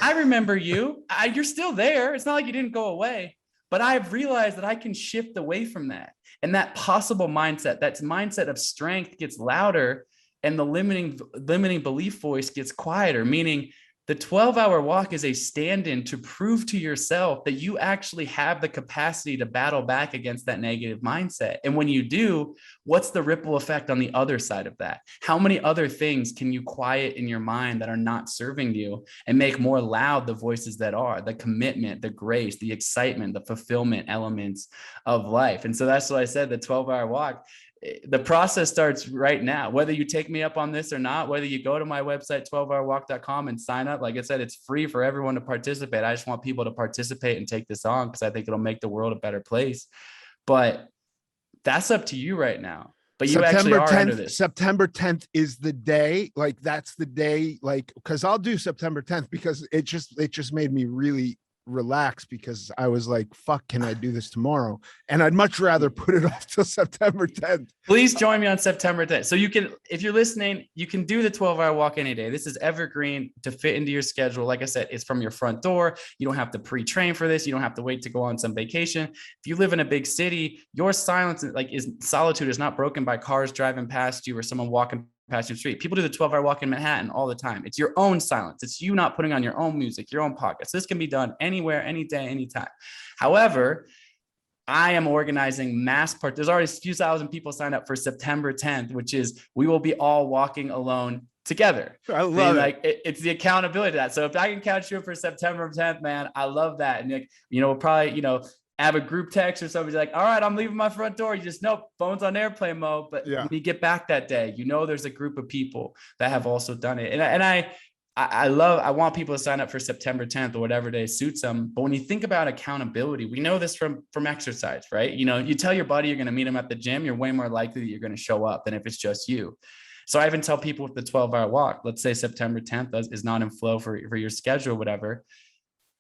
I remember you. You're still there. It's not like you didn't go away. But I've realized that I can shift away from that. And that possible mindset, that mindset of strength gets louder and the limiting belief voice gets quieter, meaning the 12-hour walk is a stand-in to prove to yourself that you actually have the capacity to battle back against that negative mindset. And when you do, what's the ripple effect on the other side of that? How many other things can you quiet in your mind that are not serving you and make more loud the voices that are, the commitment, the grace, the excitement, the fulfillment elements of life? And so that's why I said the 12-hour walk, the process starts right now, whether you take me up on this or not, whether you go to my website, 12hourwalk.com and sign up. Like I said, it's free for everyone to participate. I just want people to participate and take this on because I think it'll make the world a better place. But that's up to you right now. But you actually are under this. September 10th is the day. Like that's the day, like, because I'll do September 10th because it just made me really relax because I was like, fuck, can I do this tomorrow? And I'd much rather put it off till September 10th. Please join me on September 10th. So you can, if you're listening, you can do the 12-hour walk any day. This is evergreen to fit into your schedule. Like I said, it's from your front door. You don't have to pre-train for this. You don't have to wait to go on some vacation. If you live in a big city, your silence, solitude is not broken by cars driving past you or someone walking past your street. People do the 12-hour walk in Manhattan all the time. It's your own silence. It's you not putting on your own music, your own podcast. This can be done anywhere, any day, anytime. However, I am organizing there's already a few thousand people signed up for September 10th, which is we will be all walking alone together. I love it. It's the accountability to that. So if I can count you for September 10th, man, I love that. And we'll probably, have a group text or somebody's like, all right, I'm leaving my front door. You just nope, phone's on airplane mode. But when you get back that day, there's a group of people that have also done it. And I want people to sign up for September 10th or whatever day suits them. But when you think about accountability, we know this from exercise, right? You know, you tell your buddy you're going to meet him at the gym, you're way more likely that you're going to show up than if it's just you. So I even tell people with the 12-hour walk, let's say September 10th is not in flow for your schedule, whatever.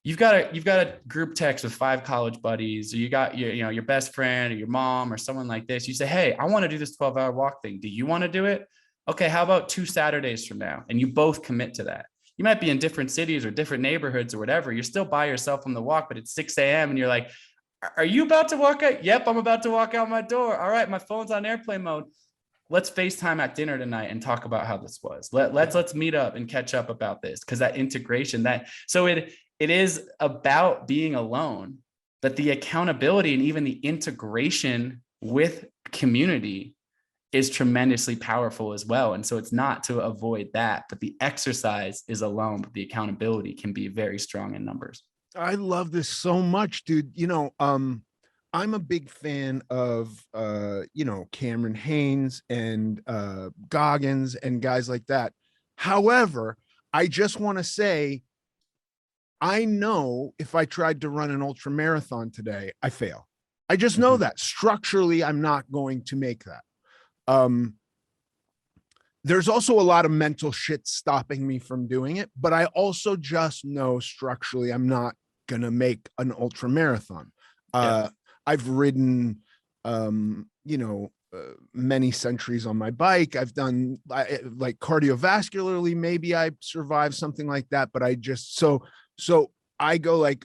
You've got a group text with 5 college buddies, or you got your best friend or your mom or someone like this. You say, hey, I want to do this 12-hour walk thing. Do you want to do it? Okay, how about 2 Saturdays from now? And you both commit to that. You might be in different cities or different neighborhoods or whatever. You're still by yourself on the walk, but it's 6 a.m. and you're like, are you about to walk out? Yep, I'm about to walk out my door. All right, my phone's on airplane mode. Let's FaceTime at dinner tonight and talk about how this was. Let's meet up and catch up about this, because that integration, it is about being alone, but the accountability and even the integration with community is tremendously powerful as well. And so it's not to avoid that, but the exercise is alone, but the accountability can be very strong in numbers. I love this so much, dude. I'm a big fan of Cameron Haynes and Goggins and guys like that. However, I just want to say, I know if I tried to run an ultra marathon today, I fail. I just know that structurally, I'm not going to make that. There's also a lot of mental shit stopping me from doing it, but I also just know structurally I'm not gonna make an ultra marathon. I've ridden many centuries on my bike. I've done like cardiovascularly, maybe I survived something like that, but I just so I go like,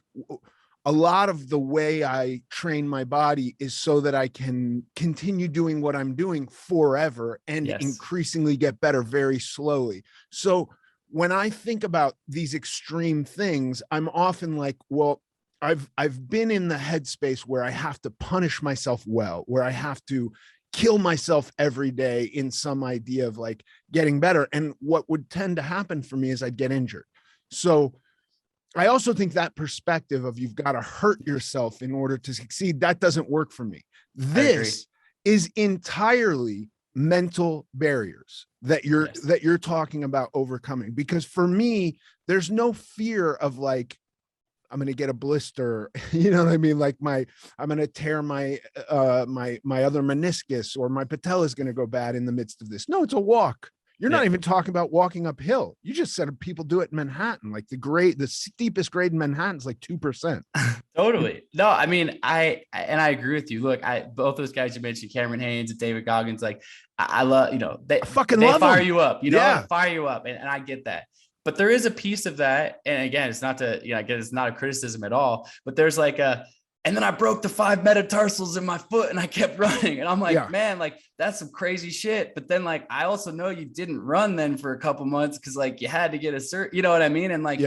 a lot of the way I train my body is so that I can continue doing what I'm doing forever and increasingly get better very slowly. So when I think about these extreme things, I'm often like, well, I've been in the headspace where I have to punish myself well, where I have to kill myself every day in some idea of like getting better. And what would tend to happen for me is I'd get injured. So I also think that perspective of you've got to hurt yourself in order to succeed, that doesn't work for me. This is entirely mental barriers that you're talking about overcoming. Because for me, there's no fear of like, I'm going to get a blister, you know what I mean? Like I'm going to tear my other meniscus, or my patella is going to go bad in the midst of this. No, it's a walk. You're not even talking about walking uphill. You just said people do it in Manhattan. Like the steepest grade in Manhattan is like 2%. Totally. No, I mean, I agree with you. Look, both those guys you mentioned, Cameron Haynes and David Goggins, like I love, they fire you up, fire you up. And I get that. But there is a piece of that. And again, it's not to, again, it's not a criticism at all, but there's like and then I broke the 5 metatarsals in my foot and I kept running. And I'm like, man, like that's some crazy shit. But then like, I also know you didn't run then for a couple months because like you had to get a cert, you know what I mean? And like,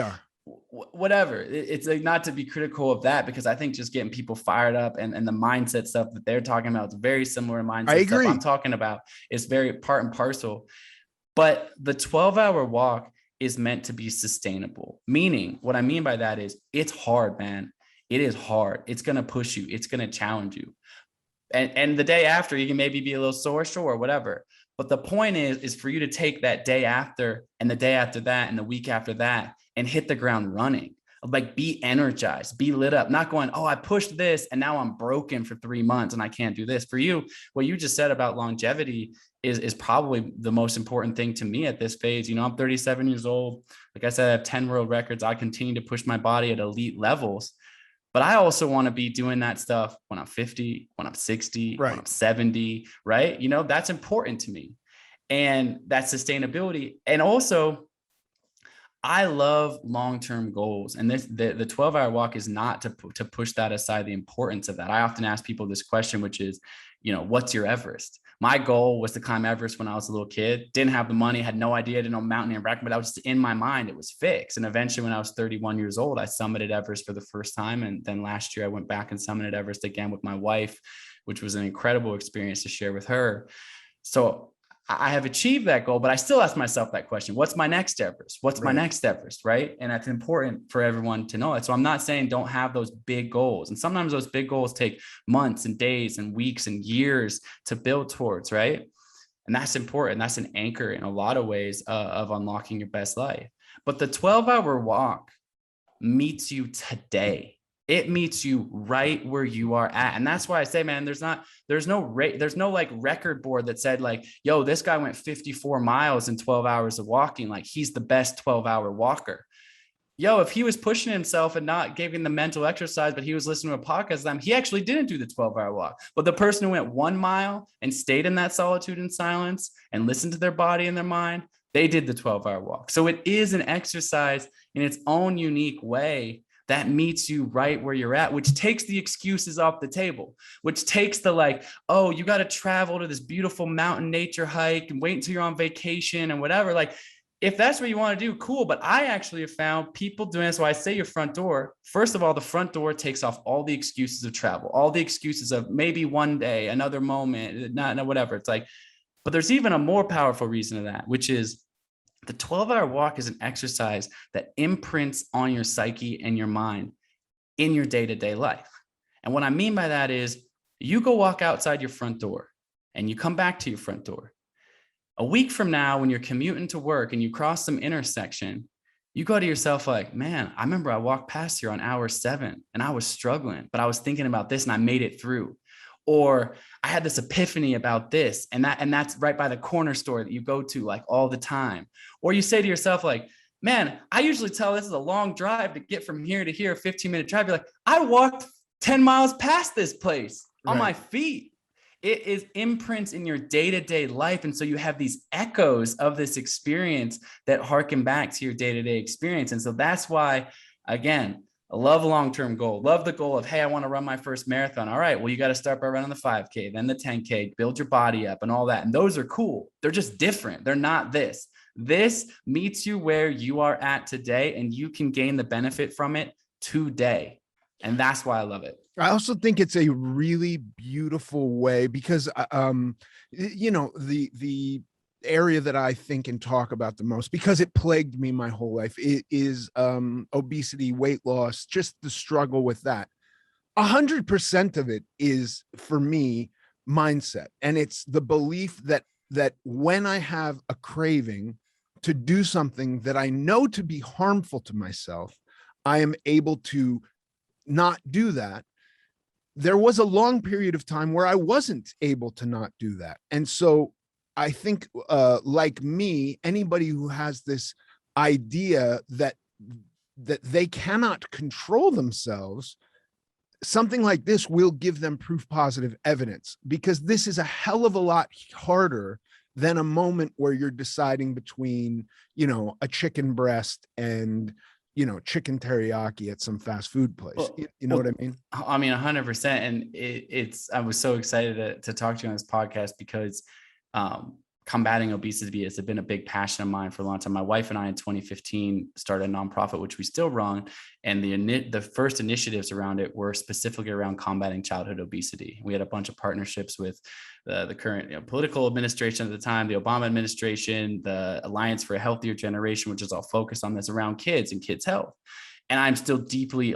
whatever. It's like not to be critical of that, because I think just getting people fired up and the mindset stuff that they're talking about is very similar mindset stuff I'm talking about. It's very part and parcel. But the 12-hour walk is meant to be sustainable. Meaning, what I mean by that is it's hard, man. It is hard. It's going to push you. It's going to challenge you. And the day after, you can maybe be a little sore, sure, whatever. But the point is for you to take that day after and the day after that and the week after that and hit the ground running. Like be energized, be lit up, not going, oh, I pushed this and now I'm broken for 3 months and I can't do this. For you, what you just said about longevity is probably the most important thing to me at this phase. I'm 37 years old. Like I said, I have 10 world records. I continue to push my body at elite levels. But I also want to be doing that stuff when I'm 50, when I'm 60, when I'm 70, right? That's important to me. And that sustainability. And also, I love long-term goals. And the 12-hour walk is not to push that aside, the importance of that. I often ask people this question, which is, what's your Everest? My goal was to climb Everest when I was a little kid, didn't have the money, had no idea, didn't know mountaineering background, but I was just in my mind, it was fixed. And eventually when I was 31 years old, I summited Everest for the first time. And then last year I went back and summited Everest again with my wife, which was an incredible experience to share with her. So I have achieved that goal, but I still ask myself that question. What's my next Everest? What's my next Everest? Right. And that's important for everyone to know it. So I'm not saying don't have those big goals. And sometimes those big goals take months and days and weeks and years to build towards. Right. And that's important. That's an anchor in a lot of ways of unlocking your best life. But the 12-hour walk meets you today. It meets you right where you are at. And that's why I say, man, there's no like record board that said like, yo, this guy went 54 miles in 12 hours of walking. Like he's the best 12-hour walker. Yo, if he was pushing himself and not giving the mental exercise, but he was listening to a podcast, he actually didn't do the 12-hour walk. But the person who went 1 mile and stayed in that solitude and silence and listened to their body and their mind, they did the 12-hour walk. So it is an exercise in its own unique way that meets you right where you're at, which takes the excuses off the table, which takes the like, oh, you got to travel to this beautiful mountain nature hike and wait until you're on vacation and whatever. Like, if that's what you want to do, cool. But I actually have found people doing this. So I say your front door. First of all, the front door takes off all the excuses of travel, all the excuses of maybe one day, another moment, not whatever. It's like, but there's even a more powerful reason to that, which is the 12-hour walk is an exercise that imprints on your psyche and your mind in your day-to-day life. And what I mean by that is you go walk outside your front door and you come back to your front door. A week from now, when you're commuting to work and you cross some intersection, you go to yourself like, man, I remember I walked past here on hour 7 and I was struggling, but I was thinking about this and I made it through. Or I had this epiphany about this and that's right by the corner store that you go to like all the time. Or you say to yourself like, man, I usually tell this is a long drive to get from here to here, a 15-minute drive. You're like, I walked 10 miles past this place on my feet. It is imprints in your day-to-day life. And so you have these echoes of this experience that harken back to your day-to-day experience. And so that's why, again, I love a long-term goal. Love the goal of, hey, I want to run my first marathon. All right, well, you got to start by running the 5K, then the 10K, build your body up and all that. And those are cool. They're just different. They're not this. This meets you where you are at today, and you can gain the benefit from it today. And that's why I love it. I also think it's a really beautiful way because, the area that I think and talk about the most, because it plagued me my whole life, it is obesity, weight loss, just the struggle with that. 100% of it is, for me, mindset. And it's the belief that when I have a craving to do something that I know to be harmful to myself, I am able to not do that. There was a long period of time where I wasn't able to not do that. And so I think like me, anybody who has this idea that they cannot control themselves, something like this will give them proof positive evidence, because this is a hell of a lot harder than a moment where you're deciding between, a chicken breast and chicken teriyaki at some fast food place. Well, you know what I mean? I mean, 100%. And I was so excited to talk to you on this podcast because combating obesity has been a big passion of mine for a long time. My wife and I in 2015 started a nonprofit, which we still run. And the first initiatives around it were specifically around combating childhood obesity. We had a bunch of partnerships with the current political administration at the time, the Obama administration, the Alliance for a Healthier Generation, which is all focused on this around kids and kids' health. And I'm still deeply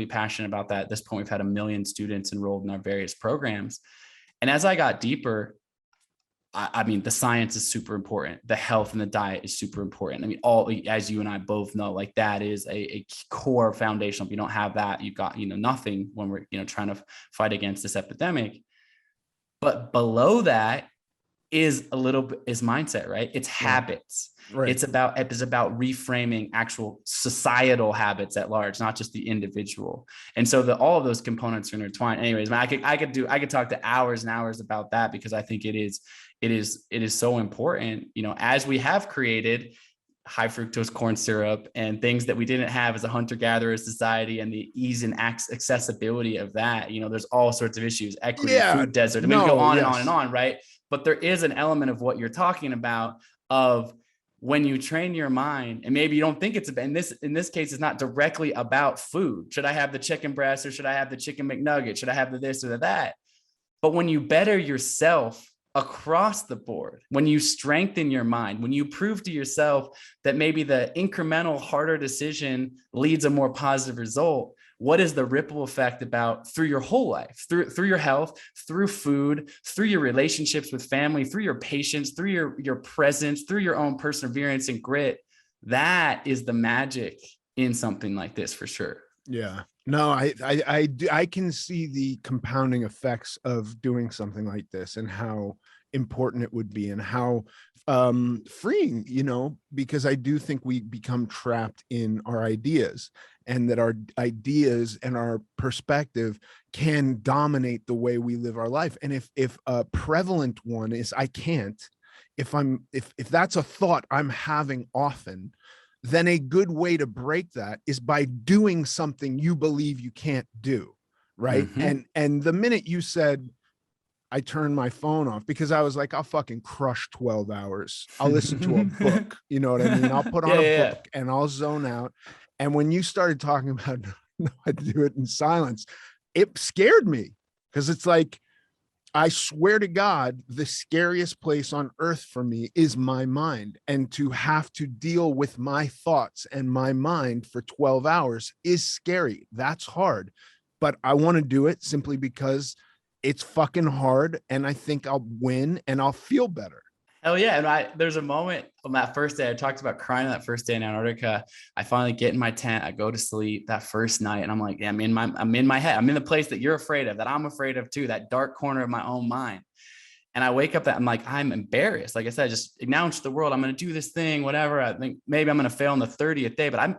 passionate about that. At this point, we've had 1 million students enrolled in our various programs. And as I got deeper, I mean, the science is super important. The health and the diet is super important. I mean, as you and I both know, like that is a core foundation. If you don't have that, you've got, nothing when we're, trying to fight against this epidemic. But below that is mindset, right? It's habits. Right. It's about reframing actual societal habits at large, not just the individual. And so all of those components are intertwined. Anyways, man, I could talk to hours and hours about that, because I think it is so important, as we have created high fructose corn syrup and things that we didn't have as a hunter-gatherer society, and the ease and accessibility of that. There's all sorts of issues, equity, food desert. I mean, we go on and on and on, right? But there is an element of what you're talking about of when you train your mind, and maybe you don't think it's about, in this case, it's not directly about food. Should I have the chicken breast, or should I have the chicken McNugget? Should I have the this or the that? But when you better yourself across the board, when you strengthen your mind, when you prove to yourself that maybe the incremental harder decision leads a more positive result, what is the ripple effect about through your whole life, through your health, through food, through your relationships with family, through your patience, through your presence, through your own perseverance and grit. That is the magic in something like this for sure. Yeah. No, I can see the compounding effects of doing something like this and how important it would be and how freeing, because I do think we become trapped in our ideas, and that our ideas and our perspective can dominate the way we live our life. And if a prevalent one is I can't, if that's a thought I'm having often, then a good way to break that is by doing something you believe you can't do. Right. And the minute you said, I turned my phone off, because I was like, I'll fucking crush 12 hours. I'll listen to a book. You know what I mean? I'll put on a book and I'll zone out. And when you started talking about no, I do it in silence, it scared me, because it's like, I swear to God, the scariest place on earth for me is my mind. And to have to deal with my thoughts and my mind for 12 hours is scary. That's hard. But I want to do it simply because it's fucking hard. And I think I'll win and I'll feel better. Hell yeah. And there's a moment on that first day, I talked about crying that first day in Antarctica. I finally get in my tent, I go to sleep that first night, and I'm like, yeah, I'm in my head. I'm in the place that you're afraid of, that I'm afraid of too, that dark corner of my own mind. And I wake up I'm like, I'm embarrassed. Like I said, I just acknowledge to the world, I'm going to do this thing, whatever. I think maybe I'm going to fail on the 30th day, but I'm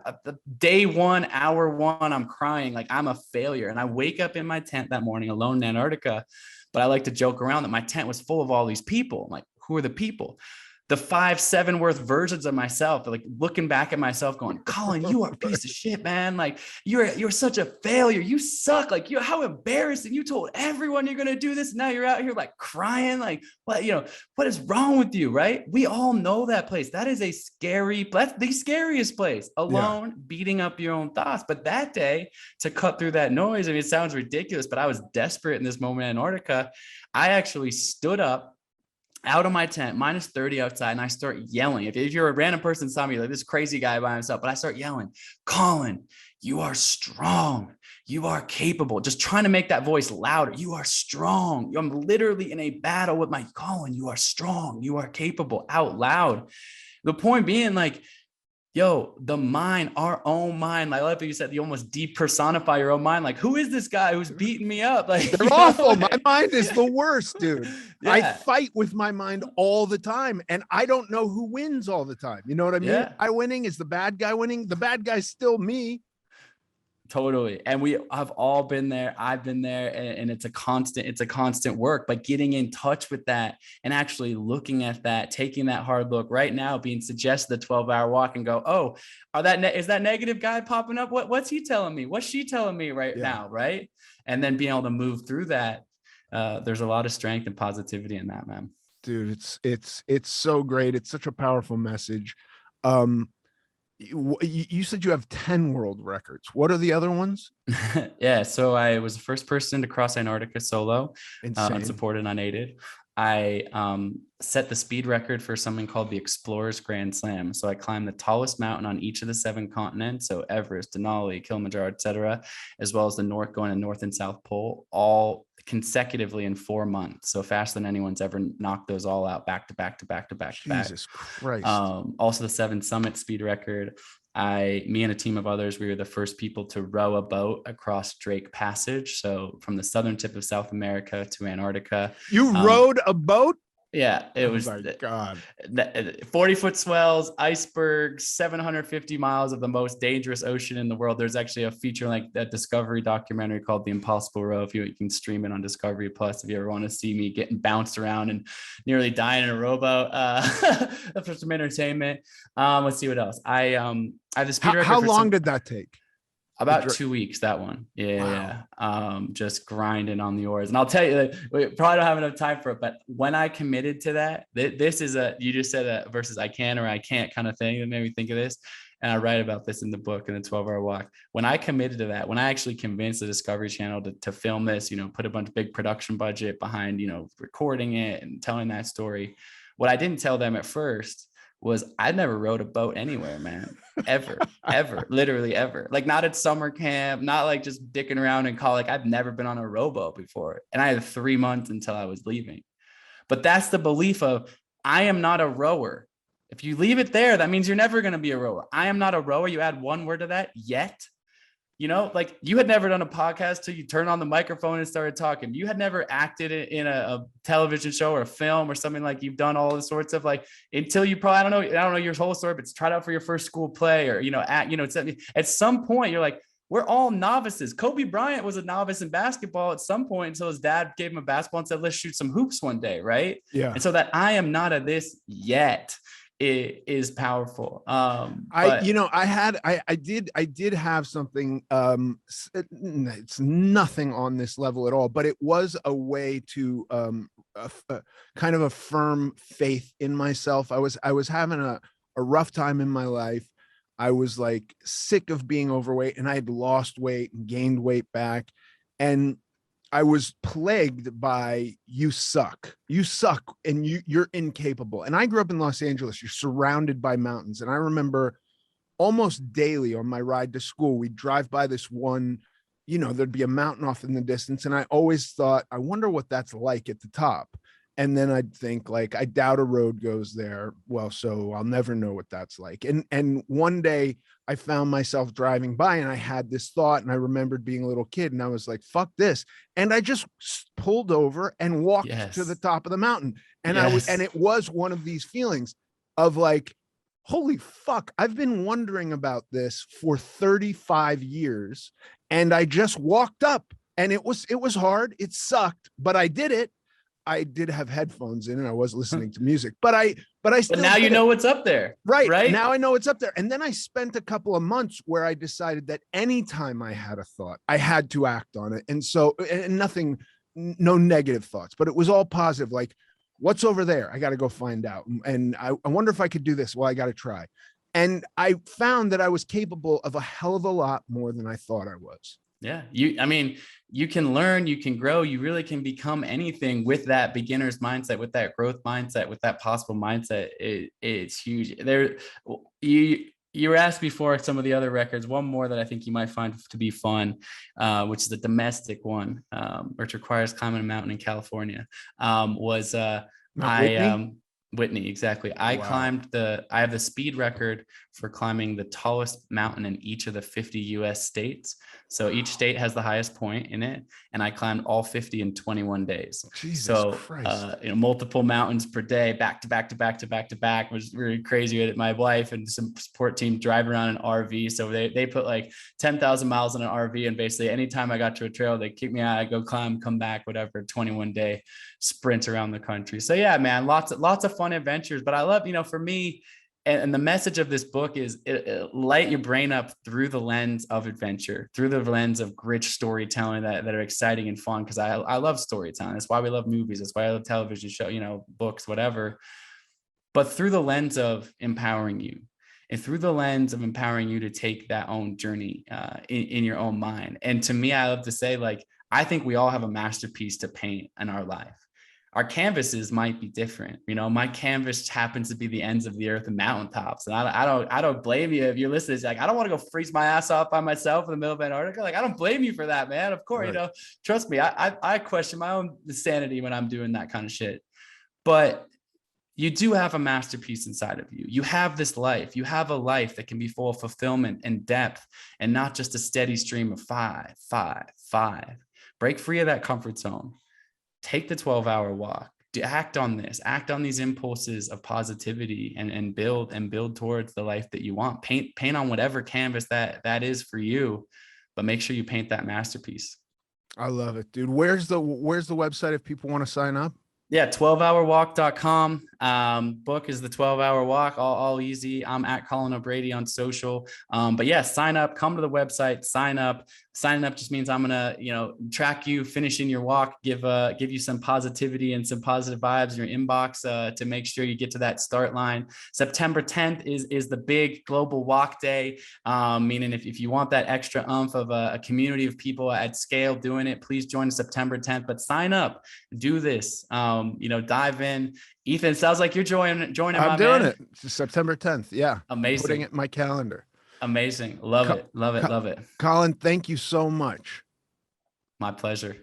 day 1, hour 1, I'm crying like I'm a failure. And I wake up in my tent that morning alone in Antarctica. But I like to joke around that my tent was full of all these people. I'm like, who are the people? The 5-7 worth versions of myself, like looking back at myself going, Colin, you are a piece of shit, man. Like you're such a failure. You suck. Like how embarrassing. You told everyone you're going to do this. Now you're out here like crying. Like what is wrong with you? Right. We all know that place. That is that's the scariest place, alone, beating up your own thoughts. But that day, to cut through that noise, I mean, it sounds ridiculous, but I was desperate in this moment in Antarctica. I actually stood up out of my tent, -30 outside, and I start yelling. If you're a random person, saw me like this crazy guy by himself, but I start yelling, Colin, you are strong. You are capable. Just trying to make that voice louder. You are strong. I'm literally in a battle with my Colin. You are strong. You are capable, out loud. The point being, like, yo, the mind, our own mind. I love what you said, you almost depersonify your own mind. Like, who is this guy who's beating me up? Like, they're awful. My mind is the worst, dude. Yeah. I fight with my mind all the time, and I don't know who wins all the time. You know what I mean? Yeah. I winning? Is the bad guy winning? The bad guy's still me. Totally. And we have all been there. I've been there, and it's a constant work, but getting in touch with that and actually looking at that, taking that hard look right now, being suggested the 12-hour walk and go, oh, is that negative guy popping up? What's he telling me? What's she telling me right now? Right. And then being able to move through that. There's a lot of strength and positivity in that, man. Dude, it's so great. It's such a powerful message. You said you have 10 world records. What are the other ones? Yeah. So I was the first person to cross Antarctica solo, unsupported, unaided. I set the speed record for something called the Explorers Grand Slam. So I climbed the tallest mountain on each of the 7 continents. So Everest, Denali, Kilimanjaro, etc., as well as the North and South Pole, all consecutively in 4 months. So faster than anyone's ever knocked those all out back to back to back to back to back. Jesus Christ. Also the 7 summit speed record. Me and a team of others, we were the first people to row a boat across Drake Passage. So from the southern tip of South America to Antarctica. You rowed a boat? Yeah, it was my God. 40-foot swells, icebergs, 750 miles of the most dangerous ocean in the world. There's actually a feature like that Discovery documentary called The Impossible Row. If you can stream it on Discovery Plus, if you ever want to see me getting bounced around and nearly dying in a rowboat, for some entertainment. Let's see what else. I have the speed record. How long did that take? About 2 weeks, that one. Yeah. Wow. Just grinding on the oars. And I'll tell you, we probably don't have enough time for it, but when I committed to that, this is you just said a versus I can or I can't kind of thing that made me think of this. And I write about this in the book, in the 12-hour walk. When I committed to that, when I actually convinced the Discovery Channel to film this, put a bunch of big production budget behind, recording it and telling that story. What I didn't tell them at first was I never rowed a boat anywhere, man. Ever, literally ever. Like not at summer camp, not like just dicking around in college. Like I've never been on a rowboat before. And I had 3 months until I was leaving. But that's the belief of I am not a rower. If you leave it there, that means you're never going to be a rower. I am not a rower. You add one word to that, yet. You know, like you had never done a podcast till you turned on the microphone and started talking. You had never acted in a television show or a film or something, like you've done all the sorts of like until you probably, I don't know your whole story, but tried out for your first school play or, at some point you're like, we're all novices. Kobe Bryant was a novice in basketball at some point until his dad gave him a basketball and said, let's shoot some hoops one day. Right. Yeah. And so that I am not a this yet. It is powerful. I did have something, it's nothing on this level at all, but it was a way to kind of affirm faith in myself. I was having a rough time in my life. I was like sick of being overweight, and I had lost weight and gained weight back. And I was plagued by you suck, and you're incapable. And I grew up in Los Angeles. You're surrounded by mountains. And I remember almost daily on my ride to school, we'd drive by this one, there'd be a mountain off in the distance. And I always thought, I wonder what that's like at the top. And then I'd think like, I doubt a road goes there. Well, so I'll never know what that's like. And one day I found myself driving by and I had this thought, and I remembered being a little kid and I was like, fuck this. And I just pulled over and walked to the top of the mountain. And it was one of these feelings of like, holy fuck, I've been wondering about this for 35 years. And I just walked up, and it was hard. It sucked, but I did it. I did have headphones in and I was listening to music, but now you know what's up there. Right. Now I know it's up there. And then I spent a couple of months where I decided that anytime I had a thought, I had to act on it. And so, and nothing, no negative thoughts, but it was all positive. Like, what's over there? I got to go find out. And I wonder if I could do this. Well, I got to try. And I found that I was capable of a hell of a lot more than I thought I was. Yeah. You can learn, you can grow, you really can become anything with that beginner's mindset, with that growth mindset, with that possible mindset. It's huge. You were asked before some of the other records, one more that I think you might find to be fun, which is a domestic one, which requires climbing a mountain in California, was Whitney, exactly. I have the speed record for climbing the tallest mountain in each of the 50 US states. So each state has the highest point in it. And I climbed all 50 in 21 days. Jesus Christ. Multiple mountains per day, back to back, was really crazy. My wife and some support team drive around an RV. So they put like 10,000 miles in an RV. And basically anytime I got to a trail, they kick me out, I go climb, come back, whatever, 21-day sprint around the country. So yeah, man, lots of fun adventures. But I love, for me, and the message of this book is light your brain up through the lens of adventure, through the lens of rich storytelling that are exciting and fun. Because I love storytelling. That's why we love movies. That's why I love television show, books, whatever. But through the lens of empowering you, and through the lens of empowering you to take that own journey in your own mind. And to me, I love to say, like, I think we all have a masterpiece to paint in our life. Our canvases might be different. My canvas happens to be the ends of the earth and mountaintops. And I don't blame you if you're listening. It's like, I don't want to go freeze my ass off by myself in the middle of Antarctica. Like, I don't blame you for that, man. Of course, right. Trust me, I question my own sanity when I'm doing that kind of shit. But you do have a masterpiece inside of you. You have this life. You have a life that can be full of fulfillment and depth, and not just a steady stream of 5, 5, 5. Break free of that comfort zone. Take the 12-hour walk. Act on this. Act on these impulses of positivity, and build towards the life that you want. Paint on whatever canvas that is for you, but make sure you paint that masterpiece. I love it, dude. Where's the website if people want to sign up? Yeah, 12hourwalk.com. Book is the 12-hour walk, all easy. I'm at Colin O'Brady on social. But yeah, sign up, come to the website, sign up. Signing up just means I'm gonna, track you finishing your walk, give you some positivity and some positive vibes in your inbox to make sure you get to that start line. September 10th is the big global walk day, meaning if you want that extra oomph of a community of people at scale doing it, please join September 10th. But sign up, do this, dive in. Ethan, sounds like you're joining. I'm My doing man. it. It's September 10th. Yeah. Amazing. Putting it in my calendar. Amazing. Love Co- it. Love it. Co- Love it. Colin, thank you so much. My pleasure.